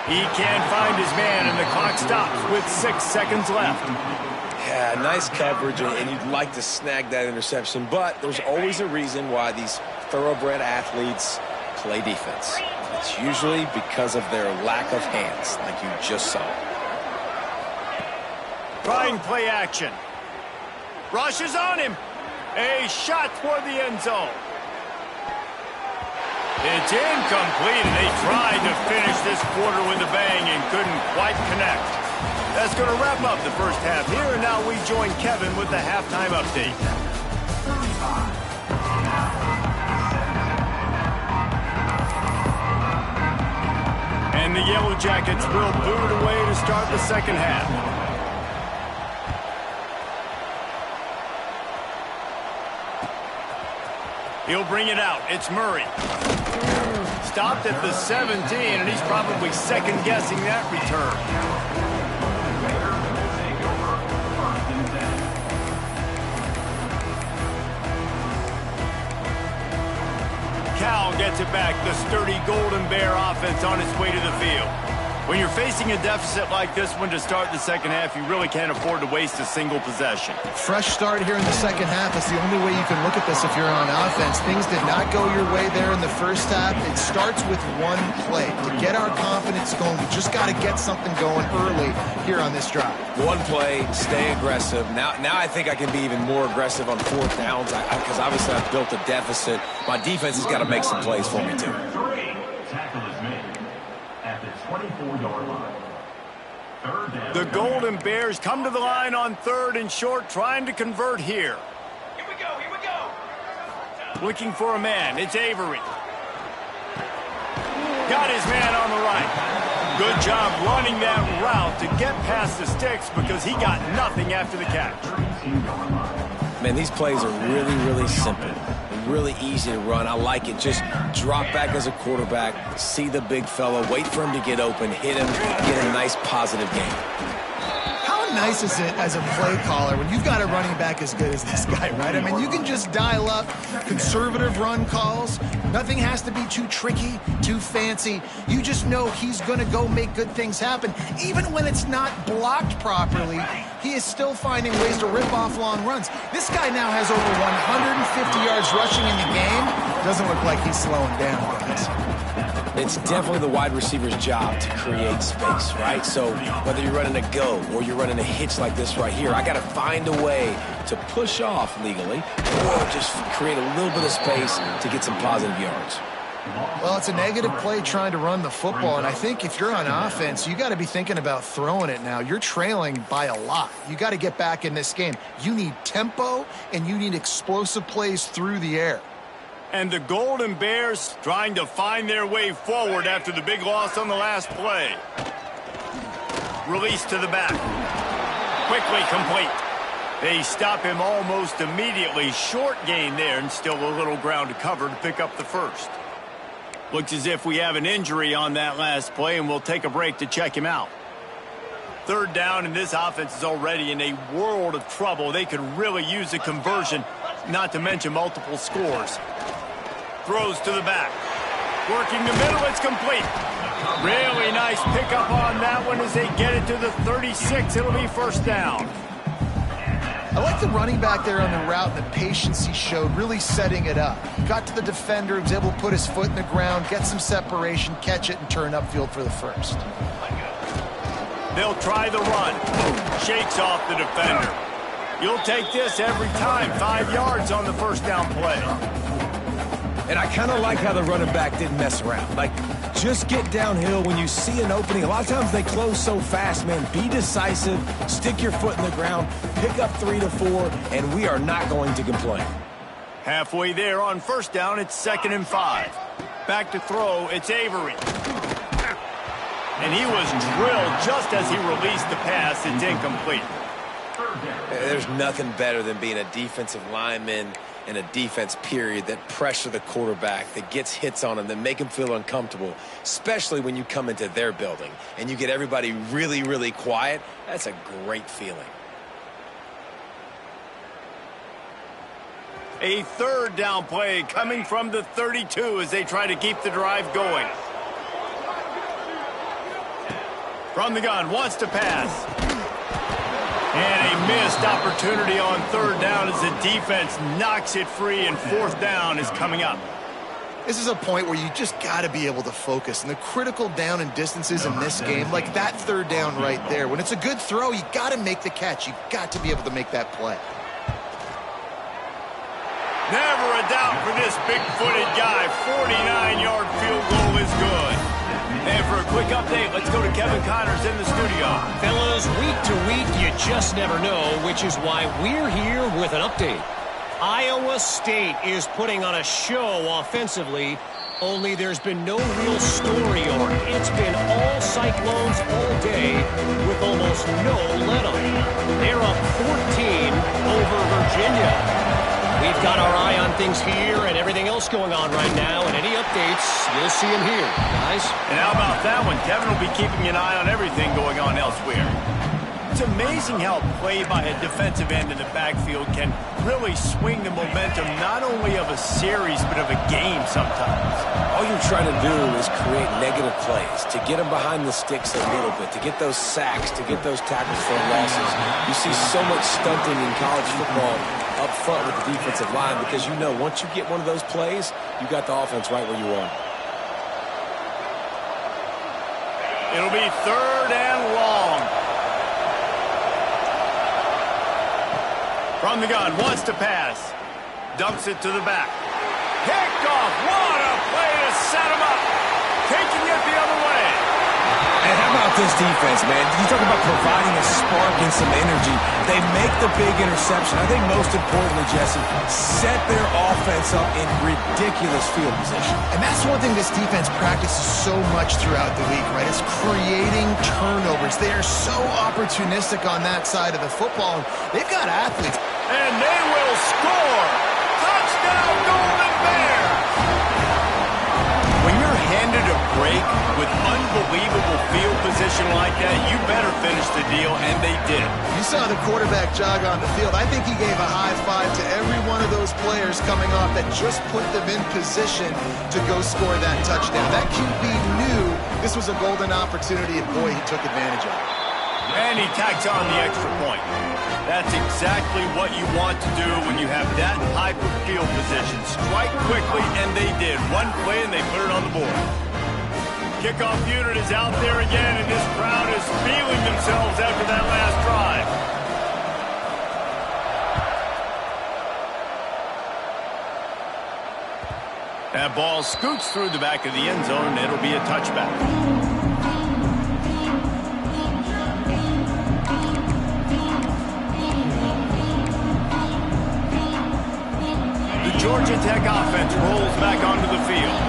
Speaker 1: He can't find his man, and the clock stops with 6 seconds left.
Speaker 2: Yeah, nice coverage, and you'd like to snag that interception, but there's always a reason why these thoroughbred athletes play defense. It's usually because of their lack of hands, like you just saw.
Speaker 1: Trying play action. Rushes on him. A shot toward the end zone. It's incomplete, and they tried to finish this quarter with a bang and couldn't quite connect. That's going to wrap up the first half here, and now we join Kevin with the halftime update. And the Yellow Jackets will boot it away to start the second half. He'll bring it out. It's Murray. Stopped at the 17, and he's probably second-guessing that return. Cal gets it back. The sturdy Golden Bear offense on its way to the field. When you're facing a deficit like this one to start the second half, you really can't afford to waste a single possession.
Speaker 3: Fresh start here in the second half. That's the only way you can look at this if you're on offense. Things did not go your way there in the first half. It starts with one play. To get our confidence going, we just got to get something going early here on this drive.
Speaker 2: One play, stay aggressive. Now I think I can be even more aggressive on fourth downs because obviously I've built a deficit. My defense has got to make some plays for me, too.
Speaker 6: at the 24-yard line. Third down.
Speaker 1: The Golden Bears come to the line on 3rd and short, trying to convert here.
Speaker 4: Here we go, here we go.
Speaker 1: Looking for a man. It's Avery. Got his man on the right. Good job running that route to get past the sticks because he got nothing after the catch.
Speaker 2: Man, these plays are really, really simple. Really easy to run. I like it. Just drop back as a quarterback, see the big fella, wait for him to get open, hit him, get a nice positive game.
Speaker 3: How nice is it as a play caller when you've got a running back as good as this guy, right? I mean, you can just dial up conservative run calls. Nothing has to be too tricky, too fancy. You just know he's going to go make good things happen. Even when it's not blocked properly, he is still finding ways to rip off long runs. This guy now has over 150 yards rushing in the game. Doesn't look like he's slowing down, guys.
Speaker 2: It's definitely the wide receiver's job to create space, right? So whether you're running a go or you're running a hitch like this right here, I got to find a way to push off legally or just create a little bit of space to get some positive yards.
Speaker 3: Well, it's a negative play trying to run the football, and I think if you're on offense, you got to be thinking about throwing it now. You're trailing by a lot. You got to get back in this game. You need tempo, and you need explosive plays through the air.
Speaker 1: And the Golden Bears trying to find their way forward after the big loss on the last play. Release to the back. Quickly complete. They stop him almost immediately. Short gain there and still a little ground to cover to pick up the first. Looks as if we have an injury on that last play, and we'll take a break to check him out. 3rd down, and this offense is already in a world of trouble. They could really use a conversion, not to mention multiple scores. Throws to the back. Working the middle, it's complete. Really nice pickup on that one as they get it to the 36. It'll be 1st down.
Speaker 3: I like the running back there on the route and the patience he showed, really setting it up. Got to the defender, was able to put his foot in the ground, get some separation, catch it, and turn upfield for the first.
Speaker 1: They'll try the run. Shakes off the defender. You'll take this every time. 5 yards on the 1st down play.
Speaker 2: And I kind of like how the running back didn't mess around. Like, just get downhill when you see an opening. A lot of times they close so fast, man. Be decisive, stick your foot in the ground, pick up 3 to 4, and we are not going to complain.
Speaker 1: Halfway there on 1st down, it's 2nd and 5. Back to throw, it's Avery. And he was drilled just as he released the pass. It's incomplete.
Speaker 2: There's nothing better than being a defensive lineman and a defense period that pressure the quarterback, that gets hits on him, that make him feel uncomfortable, especially when you come into their building and you get everybody really, really quiet. That's a great feeling.
Speaker 1: A 3rd down play coming from the 32 as they try to keep the drive going. From the gun, wants to pass. And a missed opportunity on 3rd down as the defense knocks it free, and 4th down is coming up.
Speaker 3: This is a point where you just got to be able to focus. And the critical down and distances in this game, like that 3rd down right there, when it's a good throw, you got to make the catch. You got to be able to make that play.
Speaker 1: Never a doubt for this big-footed guy. 49-yard field goal is good. And for a quick update, let's go to Kevin Connors in the studio.
Speaker 5: Fellas, week to week, you just never know, which is why we're here with an update. Iowa State is putting on a show offensively, only there's been no real story arc. It's been all Cyclones all day with almost no let-up. They're up 14 over Virginia. We've got our eye on things here and everything else going on right now, and any updates, you'll see them here, guys.
Speaker 1: And how about that one? Kevin will be keeping an eye on everything going on elsewhere. It's amazing how play by a defensive end in the backfield can really swing the momentum not only of a series but of a game sometimes.
Speaker 2: All you're trying to do is create negative plays, to get them behind the sticks a little bit, to get those sacks, to get those tackles for losses. You see so much stunting in college football up front with the defensive line because you know once you get one of those plays, you got the offense right where you want it.
Speaker 1: It'll be 3rd and long. From the gun, wants to pass. Dumps it to the back. Picked off. What a play to set him up. Taking it the other way.
Speaker 2: this defense, man. You talk about providing a spark and some energy. They make the big interception. I think most importantly, Jesse, set their offense up in ridiculous field position.
Speaker 3: And that's one thing this defense practices so much throughout the week, right? It's creating turnovers. They are so opportunistic on that side of the football. They've got athletes.
Speaker 1: And they will score. Touchdown, Golden Bears! When you're handed a break with unbelievable field position like that, you better finish the deal, and they did.
Speaker 3: You saw the quarterback jog on the field. I think he gave a high five to every one of those players coming off that just put them in position to go score that touchdown. That QB knew this was a golden opportunity, and boy, he took advantage of it.
Speaker 1: And he tacks on the extra point. That's exactly what you want to do when you have that type of field position. Strike quickly, and they did. One play, and they put it on the board. Kickoff unit is out there again, and this crowd is feeling themselves after that last drive. That ball scoots through the back of the end zone, and it'll be a touchback. Georgia Tech offense rolls back onto the field.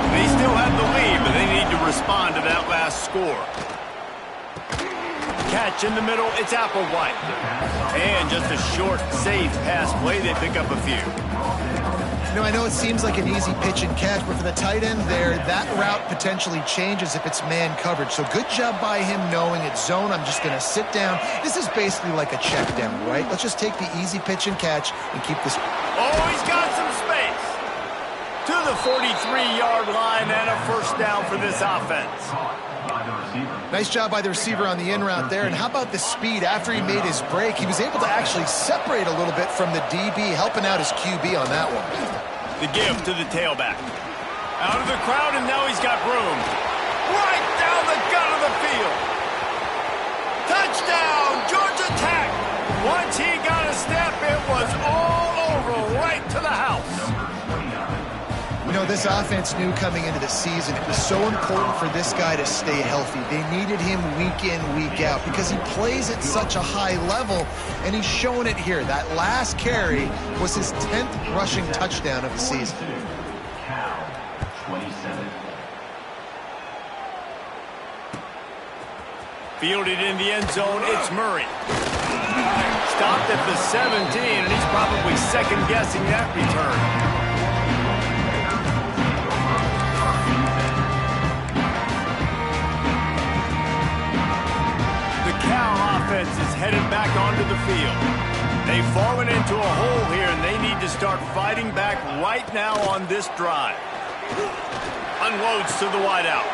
Speaker 1: They still have the lead, but they need to respond to that last score. Catch in the middle, it's Applewhite. And just a short, safe pass play, they pick up a few.
Speaker 3: You know, I know it seems like an easy pitch and catch, but for the tight end there, that route potentially changes if it's man coverage. So good job by him knowing it's zone. I'm just going to sit down. This is basically like a check down, right? Let's just take the easy pitch and catch and keep this.
Speaker 1: Oh, he's got some space. To the 43-yard line and a first down for this offense.
Speaker 3: Nice job by the receiver on the in route there. And how about the speed? After he made his break, he was able to actually separate a little bit from the DB, helping out his QB on that one.
Speaker 1: The give to the tailback. Out of the crowd, and now he's got room. Right down the gut of the field. Touchdown, Georgia Tech. Once he got a step, it was all over, right to the house.
Speaker 3: You know, this offense knew coming into the season it was so important for this guy to stay healthy. They needed him week in, week out because he plays at such a high level, and he's showing it here. That last carry was his 10th rushing touchdown of the season.
Speaker 1: Fielded in the end zone, it's Murray. Stopped at the 17, and he's probably second-guessing that return. Offense is headed back onto the field. They've fallen into a hole here, and they need to start fighting back right now on this drive. Unloads to the wideout.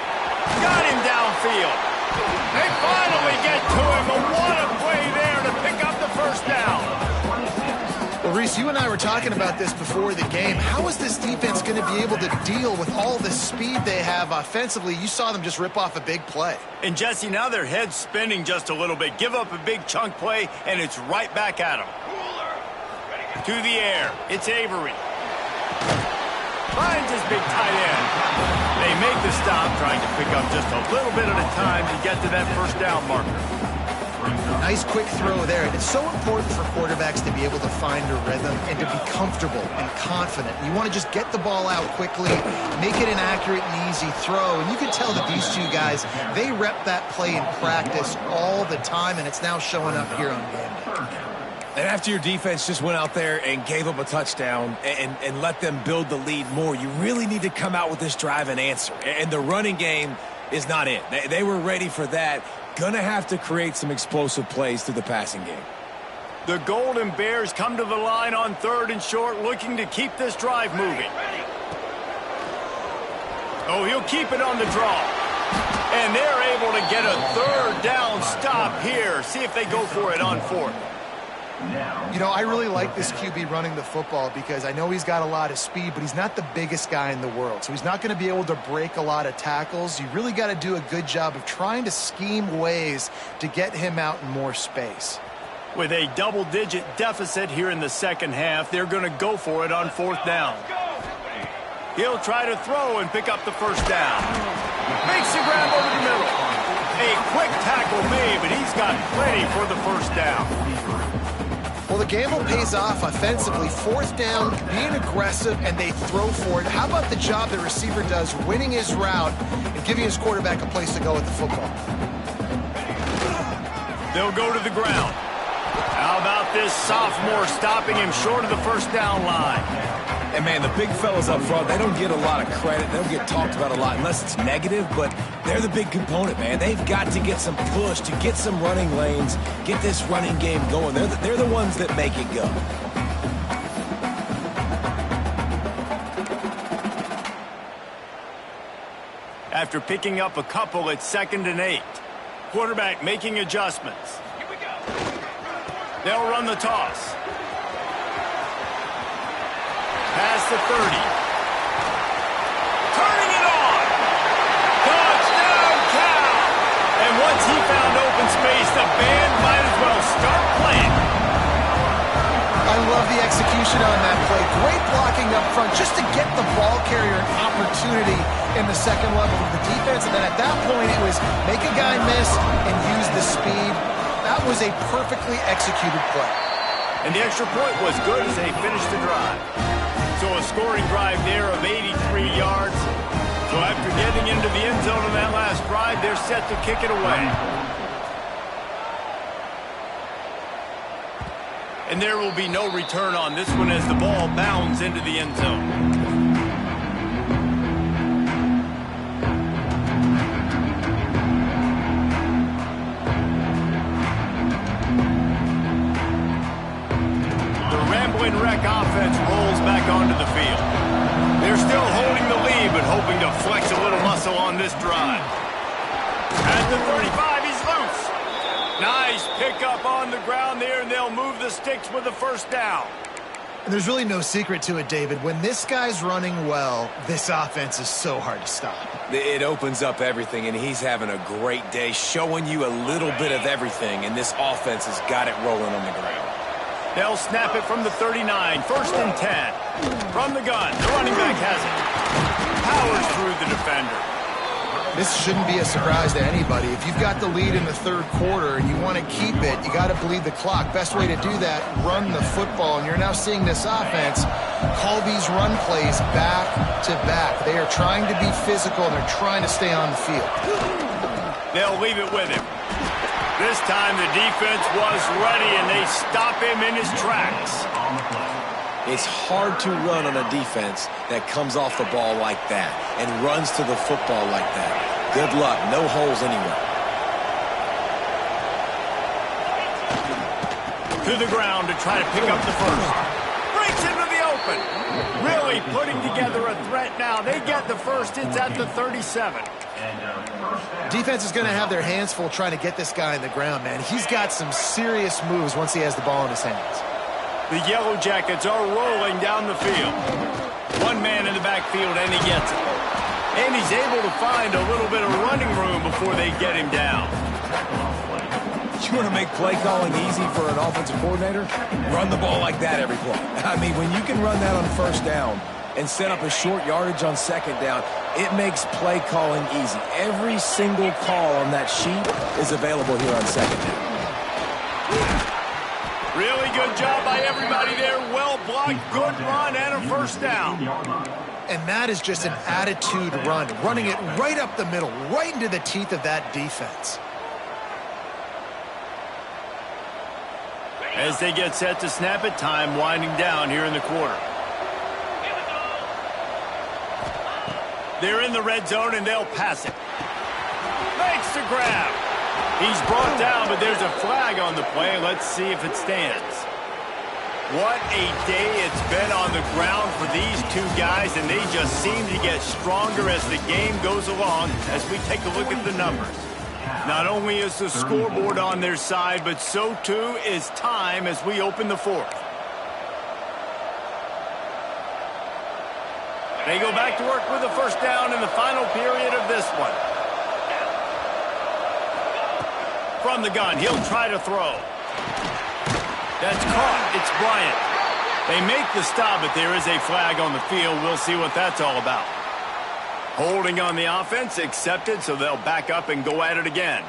Speaker 1: Got him downfield. They finally get to him, but what a play there to pick up the first down.
Speaker 3: Well, Reese, you and I were talking about this before the game. How is this defense going to be able to deal with all the speed they have offensively? You saw them just rip off a big play.
Speaker 1: And, Jesse, now their head's spinning just a little bit. Give up a big chunk play, and it's right back at them. To the air. It's Avery. Finds his big tight end. They make the stop, trying to pick up just a little bit at a time to get to that first down marker.
Speaker 3: Nice quick throw there. It's so important for quarterbacks to be able to find a rhythm and to be comfortable and confident. You want to just get the ball out quickly, make it an accurate and easy throw. And you can tell that these two guys, they rep that play in practice all the time, and it's now showing up here on game day.
Speaker 2: And after your defense just went out there and gave up a touchdown and let them build the lead more, you really need to come out with this drive and answer. And the running game is not it. They were ready for that. Gonna have to create some explosive plays through the passing game.
Speaker 1: The Golden Bears come to the line on 3rd and short, looking to keep this drive moving. Oh, he'll keep it on the draw. And they're able to get a 3rd down stop here. See if they go for it on 4th.
Speaker 3: You know, I really like this QB running the football because I know he's got a lot of speed, but he's not the biggest guy in the world. So he's not going to be able to break a lot of tackles. You really got to do a good job of trying to scheme ways to get him out in more space.
Speaker 1: With a double-digit deficit here in the second half, they're going to go for it on 4th down. He'll try to throw and pick up the first down. Makes the grab over the middle. A quick tackle made, but he's got plenty for the first down.
Speaker 3: Well, the gamble pays off offensively. Fourth down, being aggressive, and they throw for it. How about the job the receiver does winning his route and giving his quarterback a place to go with the football?
Speaker 1: They'll go to the ground. How about this sophomore stopping him short of the first down line?
Speaker 2: And, man, the big fellas up front, they don't get a lot of credit. They don't get talked about a lot unless it's negative, but they're the big component, man. They've got to get some push, to get some running lanes, get this running game going. They're the ones that make it go.
Speaker 1: After picking up a couple, it's 2nd and 8. Quarterback making adjustments.
Speaker 4: Here we go.
Speaker 1: They'll run the toss. Past the 30. Turning it on. Touchdown, Cal. And once he found open space, the band might as well start playing.
Speaker 3: I love the execution on that play. Great blocking up front just to get the ball carrier an opportunity in the second level of the defense. And then at that point, it was make a guy miss and use the speed. That was a perfectly executed play.
Speaker 1: And the extra point was good as they finished the drive. So a scoring drive there of 83 yards. So after getting into the end zone on that last drive, they're set to kick it away. And there will be no return on this one as the ball bounds into the end zone. Wreck offense rolls back onto the field. They're still holding the lead, but hoping to flex a little muscle on this drive. At the 35, he's loose. Nice pickup on the ground there, and they'll move the sticks with the first down.
Speaker 3: And there's really no secret to it, David. When this guy's running well, this offense is so hard to stop.
Speaker 2: It opens up everything, and he's having a great day, showing you a little bit of everything, and this offense has got it rolling on the ground.
Speaker 1: They'll snap it from the 39, 1st and 10. From the gun, the running back has it. Powers through the defender.
Speaker 3: This shouldn't be a surprise to anybody. If you've got the lead in the third quarter and you want to keep it, you got to bleed the clock. Best way to do that, run the football. And you're now seeing this offense call these run plays back to back. They are trying to be physical, and they're trying to stay on the field.
Speaker 1: They'll leave it with him. This time the defense was ready, and they stop him in his tracks.
Speaker 2: It's hard to run on a defense that comes off the ball like that and runs to the football like that. Good luck. No holes anywhere.
Speaker 1: To the ground to try to pick up the first. Breaks into the open. Really putting together a threat now. They get the first. It's at the 37.
Speaker 3: Defense is going to have their hands full trying to get this guy on the ground, man. He's got some serious moves once he has the ball in his hands.
Speaker 1: The Yellow Jackets are rolling down the field. One man in the backfield, and he gets it. And he's able to find a little bit of running room before they get him down.
Speaker 2: You want to make play calling easy for an offensive coordinator? Run the ball like that every play. I mean, when you can run that on first down and set up a short yardage on second down, it makes play calling easy. Every single call on that sheet is available here on second down.
Speaker 1: Really good job by everybody there. Well blocked, good run, and a first down.
Speaker 3: And that is just an attitude run, running it right up the middle, right into the teeth of that defense.
Speaker 1: As they get set to snap it, time winding down here in the quarter. They're in the red zone, and they'll pass it. Makes the grab. He's brought down, but there's a flag on the play. Let's see if it stands. What a day it's been on the ground for these two guys, and they just seem to get stronger as the game goes along as we take a look at the numbers. Not only is the scoreboard on their side, but so too is time as we open the fourth. They go back to work with a first down in the final period of this one. From the gun, he'll try to throw. That's caught. It's Bryant. They make the stop, but there is a flag on the field. We'll see what that's all about. Holding on the offense, accepted, so they'll back up and go at it again.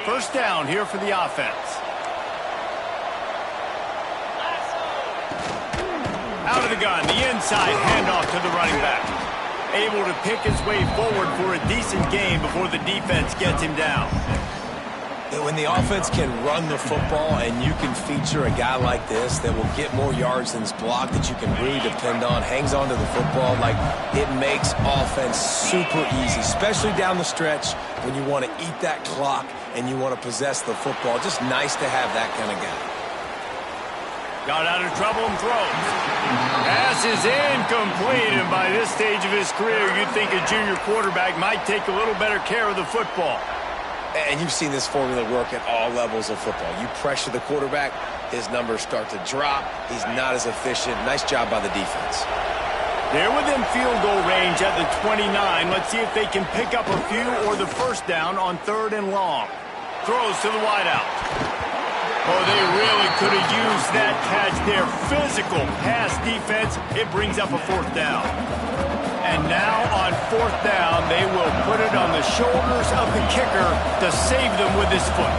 Speaker 1: First down here for the offense. Out of the gun, the inside handoff to the running back. Able to pick his way forward for a decent gain before the defense gets him down.
Speaker 2: When the offense can run the football and you can feature a guy like this that will get more yards than his block that you can really depend on, hangs on to the football, like it makes offense super easy, especially down the stretch when you want to eat that clock and you want to possess the football. Just nice to have that kind of guy.
Speaker 1: Got out of trouble and throws. Pass is incomplete, and by this stage of his career, you'd think a junior quarterback might take a little better care of the football.
Speaker 2: And you've seen this formula work at all levels of football. You pressure the quarterback, his numbers start to drop. He's not as efficient. Nice job by the defense.
Speaker 1: They're within field goal range at the 29. Let's see if they can pick up a few or the first down on 3rd and long. Throws to the wideout. Oh, they really could have used that catch there. Physical pass defense. It brings up a 4th down. And now on 4th down, they will put it on the shoulders of the kicker to save them with his foot.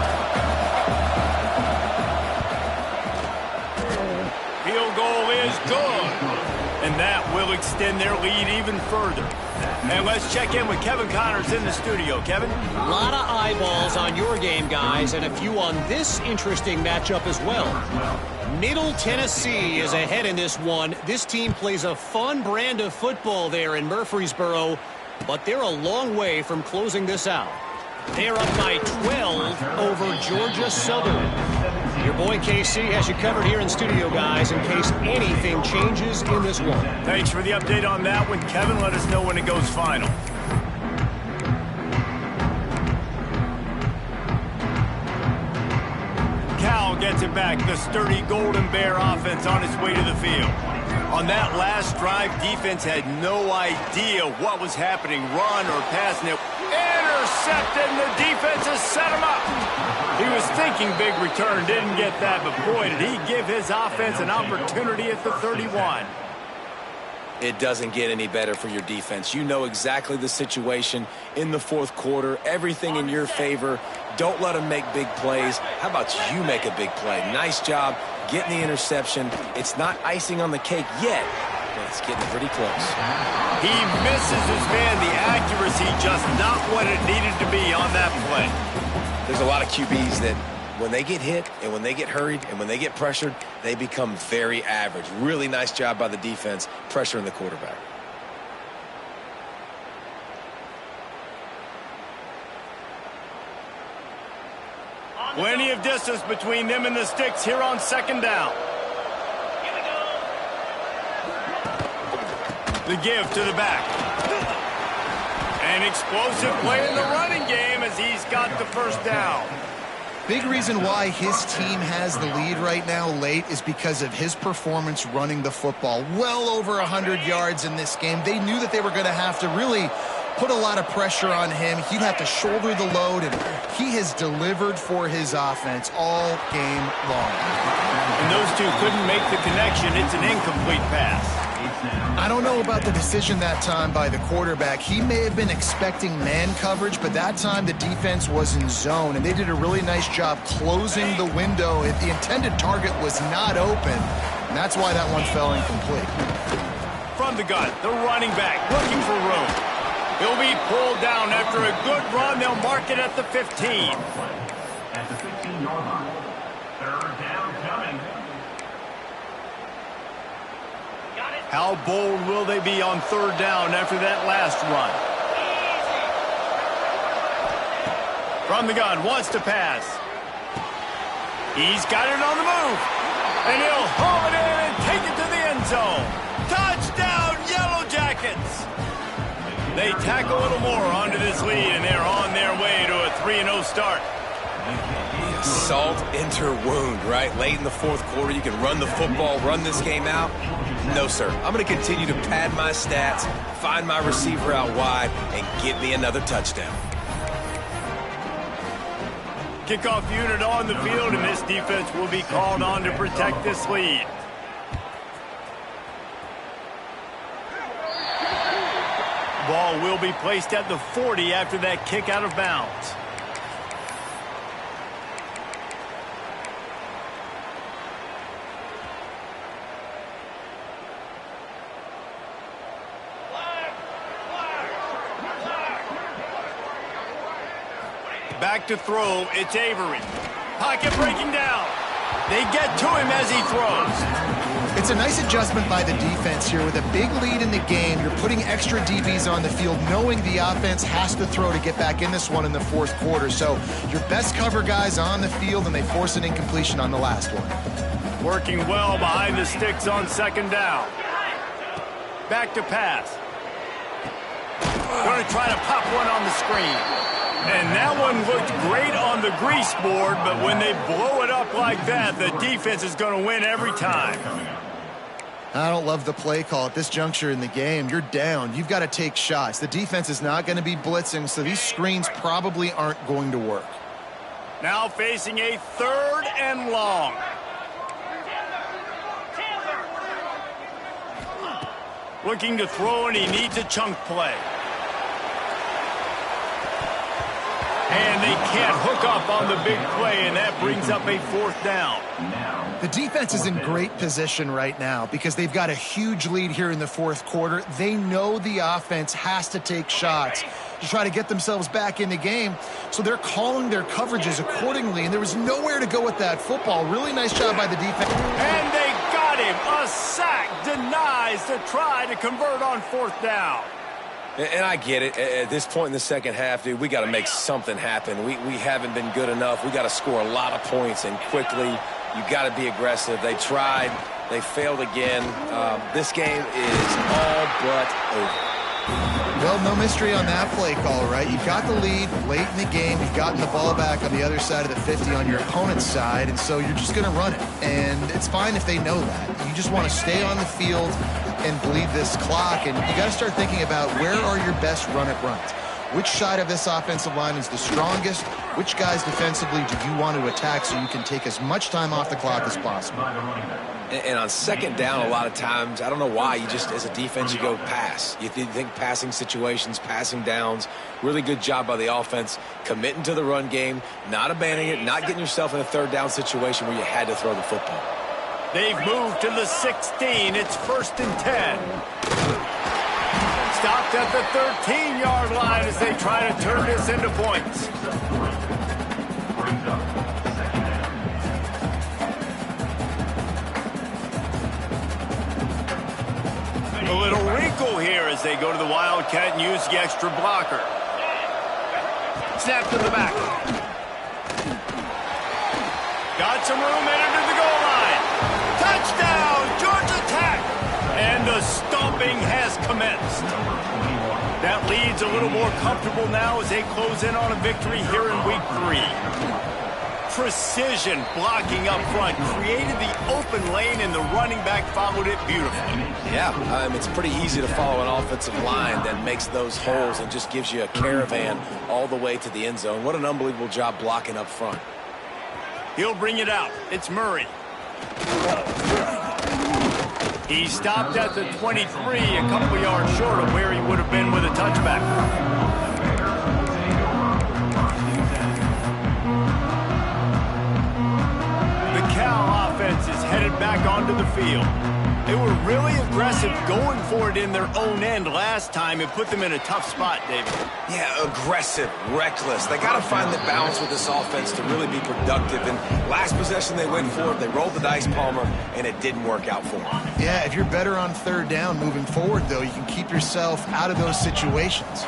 Speaker 1: Field goal is good. And that will extend their lead even further. And let's check in with Kevin Connors in the studio. Kevin?
Speaker 5: A lot of eyeballs on your game, guys, and a few on this interesting matchup as well. Middle Tennessee is ahead in this one. This team plays a fun brand of football there in Murfreesboro, but they're a long way from closing this out. They're up by 12 over Georgia Southern. Your boy KC has you covered here in studio, guys, in case anything changes in this one.
Speaker 1: Thanks for the update on that one, Kevin. Let us know when it goes final. Cal gets it back. The sturdy Golden Bear offense on its way to the field. On that last drive, defense had no idea what was happening, run or pass, and it intercepted, and the defense has set him up. He was thinking big return, didn't get that, but boy, did he give his offense an opportunity at the 31.
Speaker 2: It doesn't get any better for your defense. You know exactly the situation in the 4th quarter, everything in your favor. Don't let them make big plays. How about you make a big play? Nice job getting the interception. It's not icing on the cake yet, but it's getting pretty close.
Speaker 1: He misses his man. The accuracy just not what it needed to be on that play.
Speaker 2: There's a lot of QBs that when they get hit and when they get hurried and when they get pressured, they become very average. Really nice job by the defense pressuring the quarterback.
Speaker 1: Plenty of distance between them and the sticks here on 2nd down.
Speaker 4: Here we go.
Speaker 1: The give to the back. An explosive play in the running game as he's got the first down.
Speaker 3: Big reason why his team has the lead right now late is because of his performance running the football. Well over 100 yards in this game. They knew that they were going to have to really put a lot of pressure on him. He'd have to shoulder the load, and he has delivered for his offense all game long.
Speaker 1: And those two couldn't make the connection. It's an incomplete pass.
Speaker 3: I don't know about the decision that time by the quarterback. He may have been expecting man coverage, but that time the defense was in zone, and they did a really nice job closing the window. If the intended target was not open, and that's why that one fell incomplete.
Speaker 1: From the gun, the running back looking for room. He'll be pulled down after a good run. They'll mark it at the 15.
Speaker 6: At the 15-yard line. 3rd down coming.
Speaker 1: How bold will they be on 3rd down after that last run? From the gun, wants to pass. He's got it on the move. And he'll haul it in and take it to the end zone. Touchdown, Yellow Jackets! They tack a little more onto this lead, and they're on their way to a 3-0 start.
Speaker 2: Salt into wound, right? Late in the 4th quarter, you can run the football, run this game out. No, sir. I'm going to continue to pad my stats, find my receiver out wide, and get me another touchdown.
Speaker 1: Kickoff unit on the field, and this defense will be called on to protect this lead. Ball will be placed at the 40 after that kick out of bounds. Back to throw, it's Avery. Pocket breaking down. They get to him as he throws.
Speaker 3: It's a nice adjustment by the defense here. With a big lead in the game, you're putting extra DBs on the field, knowing the offense has to throw to get back in this one in the fourth quarter. So your best cover guys on the field, and they force an incompletion on the last one.
Speaker 1: Working well behind the sticks on second down. Back to pass. Going to try to pop one on the screen. And that one looked great on the grease board, but when they blow it up like that, the defense is going to win every time.
Speaker 3: I don't love the play call at this juncture in the game. You're down. You've got to take shots. The defense is not going to be blitzing, so these screens probably aren't going to work.
Speaker 1: Now facing a 3rd and long. Looking to throw, and he needs a chunk play. And they can't hook up on the big play, and that brings up a 4th down.
Speaker 3: The defense is in great position right now because they've got a huge lead here in the fourth quarter. They know the offense has to take shots to try to get themselves back in the game, so they're calling their coverages accordingly, and there was nowhere to go with that football. Really nice job by the defense.
Speaker 1: And they got him. A sack denies to try to convert on 4th down.
Speaker 2: And I get it. At this point in the second half, dude, we got to make something happen. We haven't been good enough. We got to score a lot of points, and quickly. You got to be aggressive. They tried. They failed again. This game is all but over.
Speaker 3: Well, no mystery on that play call, right? You got the lead late in the game. You've gotten the ball back on the other side of the 50 on your opponent's side, and so you're just going to run it. And it's fine if they know that. You just want to stay on the field and bleed this clock, and you got to start thinking about where are your best run-it runs. Which side of this offensive line is the strongest? Which guys defensively do you want to attack so you can take as much time off the clock as possible?
Speaker 2: And on second down, a lot of times, I don't know why, you just, as a defense, you go pass. You think passing situations, passing downs. Really good job by the offense, committing to the run game, not abandoning it, not getting yourself in a 3rd down situation where you had to throw the football.
Speaker 1: They've moved to the 16. It's 1st and 10. Stopped at the 13-yard line as they try to turn this into points. A little wrinkle here as they go to the Wildcat and use the extra blocker. Snap to the back. Got some room headed to the goal line. Touchdown, Georgia Tech! And the stomping has commenced. That lead's a little more comfortable now as they close in on a victory here in week 3. Precision blocking up front created the open lane, and the running back followed it beautifully.
Speaker 2: Yeah, it's pretty easy to follow an offensive line that makes those holes and just gives you a caravan all the way to the end zone. What an unbelievable job blocking up front.
Speaker 1: He'll bring it out. It's Murray. He stopped at the 23, a couple yards short of where he would have been with a touchback. The Cal offense is headed back onto the field. They were really aggressive going for it in their own end last time. It put them in a tough spot, David.
Speaker 2: Yeah, aggressive, reckless. They got to find the balance with this offense to really be productive. And last possession, they went for it. They rolled the dice, Palmer, and it didn't work out for them.
Speaker 3: Yeah, if you're better on 3rd down moving forward, though, you can keep yourself out of those situations.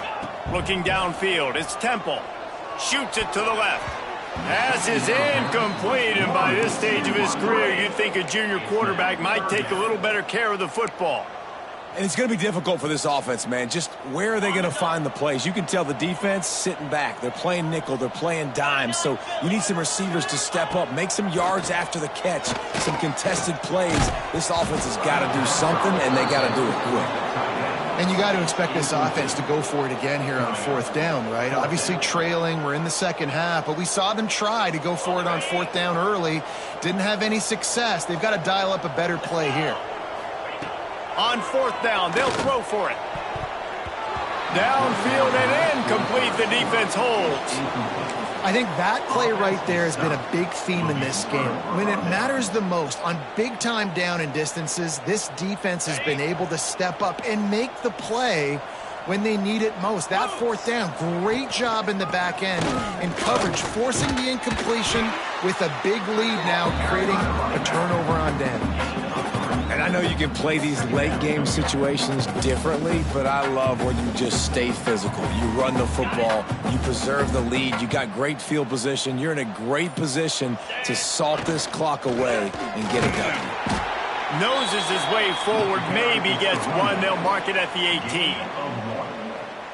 Speaker 1: Looking downfield, it's Temple. Shoots it to the left. Pass is incomplete, and by this stage of his career, you'd think a junior quarterback might take a little better care of the football.
Speaker 2: And it's going to be difficult for this offense, man. Just where are they going to find the plays? You can tell the defense sitting back. They're playing nickel. They're playing dime. So you need some receivers to step up, make some yards after the catch, some contested plays. This offense has got to do something, and they got to do it quick.
Speaker 3: And you got to expect this offense to go for it again here on 4th down, right? Obviously trailing, we're in the second half, but we saw them try to go for it on 4th down early. Didn't have any success. They've got to dial up a better play here.
Speaker 1: On 4th down, they'll throw for it. Downfield and incomplete. The defense holds.
Speaker 3: I think that play right there has been a big theme in this game. When it matters the most, on big-time down and distances, this defense has been able to step up and make the play when they need it most. That fourth down, great job in the back end in coverage, forcing the incompletion with a big lead now, creating a turnover on downs.
Speaker 2: And I know you can play these late-game situations differently, but I love when you just stay physical. You run the football, you preserve the lead, you got great field position, you're in a great position to salt this clock away and get it done.
Speaker 1: Noses his way forward, maybe gets one. They'll mark it at the 18.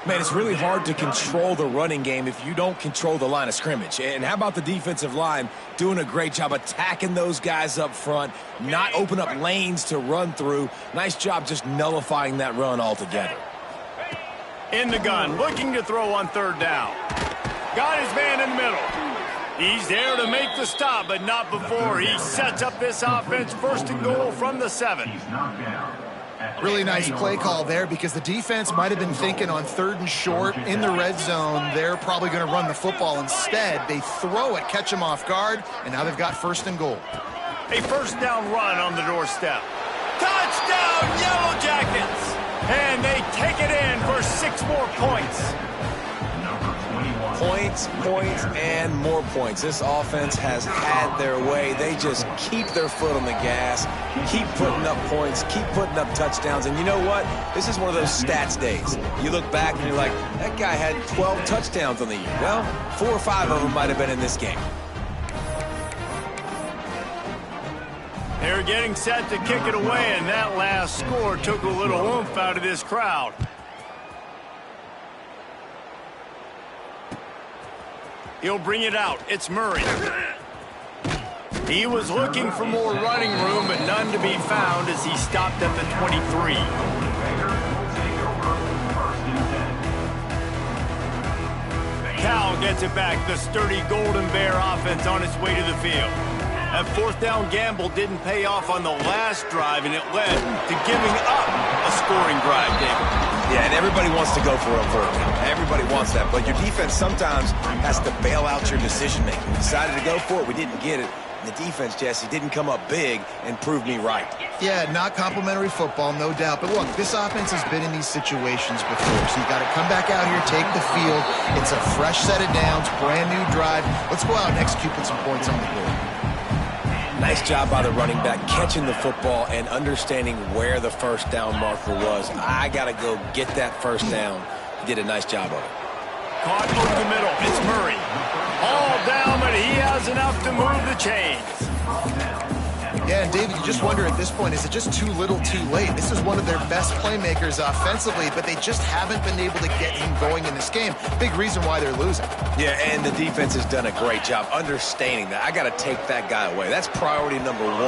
Speaker 2: Man, it's really hard to control the running game if you don't control the line of scrimmage. And how about the defensive line doing a great job attacking those guys up front, not open up lanes to run through. Nice job just nullifying that run altogether.
Speaker 1: In the gun, looking to throw on third down. Got his man in the middle. He's there to make the stop, but not before he sets up this offense. First and goal from the 7.
Speaker 3: Really nice play call there because the defense might have been thinking on third and short in the red zone. They're probably going to run the football instead. They throw it, catch them off guard, and now they've got first and goal.
Speaker 1: A first down run on the doorstep. Touchdown, Yellow Jackets! And they take it in for 6 more points.
Speaker 2: Points, and more points. This offense has had their way. They just keep their foot on the gas, keep putting up points, keep putting up touchdowns. And you know what? This is one of those stats days. You look back and you're like, that guy had 12 touchdowns on the year. Well, 4 or 5 of them might have been in this game.
Speaker 1: They're getting set to kick it away, and that last score took a little oomph out of this crowd. He'll bring it out. It's Murray. He was looking for more running room, but none to be found as he stopped at the 23. Cal gets it back. The sturdy Golden Bear offense on its way to the field. That fourth down gamble didn't pay off on the last drive, and it led to giving up a scoring drive, David.
Speaker 2: Yeah, and everybody wants to go for a third down. Everybody wants that, but your defense sometimes has to bail out your decision-making. We decided to go for it. We didn't get it. And the defense, Jesse, didn't come up big and prove me right.
Speaker 3: Yeah, not complimentary football, no doubt. But look, this offense has been in these situations before, so you got to come back out here, take the field. It's a fresh set of downs, brand new drive. Let's go out and execute with some points on the board.
Speaker 2: Nice job by the running back catching the football and understanding where the first down marker was. I got to go get that first down. He did a nice job of it.
Speaker 1: Caught over the middle. It's Murray. All down, but he has enough to move the chains.
Speaker 3: Yeah, and David, you just wonder at this point, is it just too little too late? This is one of their best playmakers offensively, but they just haven't been able to get him going in this game. Big reason why they're losing.
Speaker 2: Yeah, and the defense has done a great job understanding that. I got to take that guy away. That's priority number 1.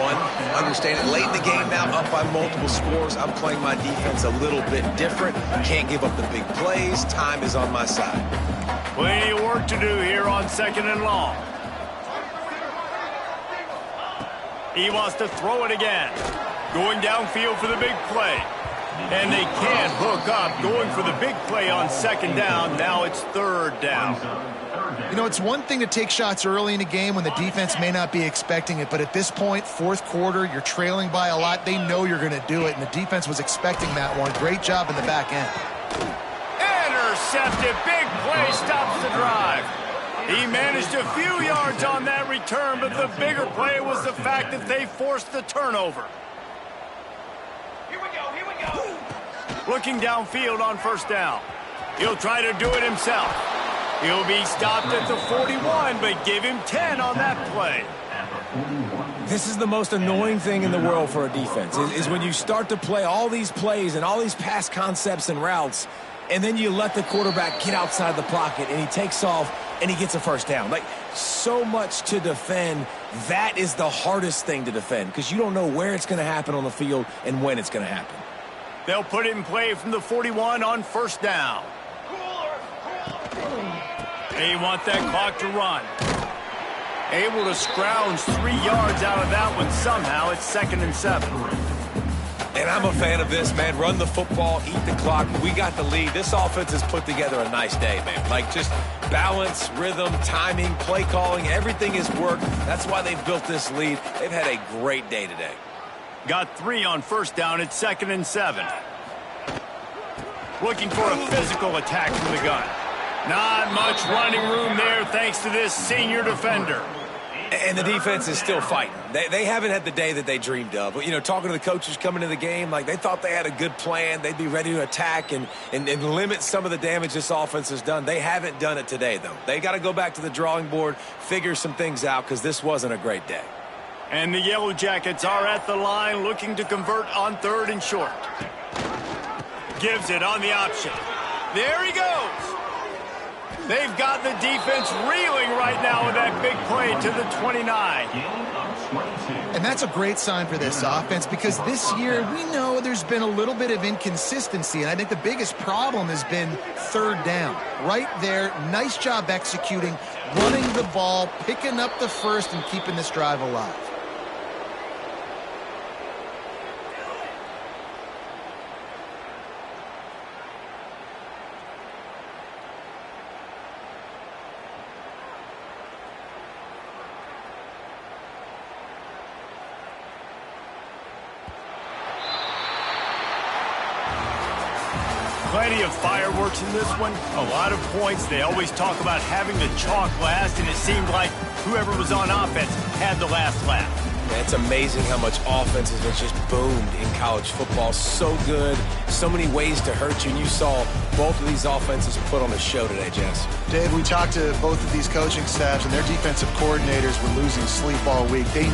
Speaker 2: Understanding late in the game now, up by multiple scores. I'm playing my defense a little bit different. Can't give up the big plays. Time is on my side.
Speaker 1: Plenty of work to do here on 2nd and long. He wants to throw it again. Going downfield for the big play. And they can't hook up. Going for the big play on 2nd down. Now it's 3rd down.
Speaker 3: You know, it's one thing to take shots early in a game when the defense may not be expecting it, but at this point, 4th quarter, you're trailing by a lot. They know you're going to do it, and the defense was expecting that one. Great job in the back end.
Speaker 1: Intercepted. Big play stops the drive. He managed a few yards on that return, but the bigger play was the fact that they forced the turnover.
Speaker 4: Here we go.
Speaker 1: Looking downfield on 1st down. He'll try to do it himself. He'll be stopped at the 41, but give him 10 on that play.
Speaker 2: This is the most annoying thing in the world for a defense, is when you start to play all these plays and all these pass concepts and routes, and then you let the quarterback get outside the pocket, and he takes off, and he gets a first down. Like, so much to defend. That is the hardest thing to defend because you don't know where it's going to happen on the field and when it's going to happen.
Speaker 1: They'll put it in play from the 41 on 1st down. They want that clock to run. Able to scrounge 3 yards out of that one somehow. It's 2nd and 7.
Speaker 2: And I'm a fan of this, man. Run the football, eat the clock. We got the lead. This offense has put together a nice day, man. Like, just balance, rhythm, timing, play calling, everything has worked. That's why they've built this lead. They've had a great day today.
Speaker 1: Got 3 on first down. It's 2nd and 7. Looking for a physical attack from the gun. Not much running room there thanks to this senior defender.
Speaker 2: And the defense is still fighting. They haven't had the day that they dreamed of. But, you know, talking to the coaches coming into the game, like, they thought they had a good plan. They'd be ready to attack and limit some of the damage this offense has done. They haven't done it today, though. They got to go back to the drawing board, figure some things out, because this wasn't a great day.
Speaker 1: And the Yellow Jackets are at the line looking to convert on 3rd and short. Gives it on the option. There he goes. They've got the defense reeling right now with that big play to the 29.
Speaker 3: And that's a great sign for this offense because this year we know there's been a little bit of inconsistency, and I think the biggest problem has been 3rd down. Right there, nice job executing, running the ball, picking up the first, and keeping this drive alive.
Speaker 1: Plenty of fireworks in this one, a lot of points. They always talk about having the chalk last, and it seemed like whoever was on offense had the last laugh.
Speaker 2: Yeah, it's amazing how much offense has just boomed in college football. So good, so many ways to hurt you, and you saw both of these offenses put on a show today, Jess.
Speaker 3: Dave, we talked to both of these coaching staffs, and their defensive coordinators were losing sleep all week. They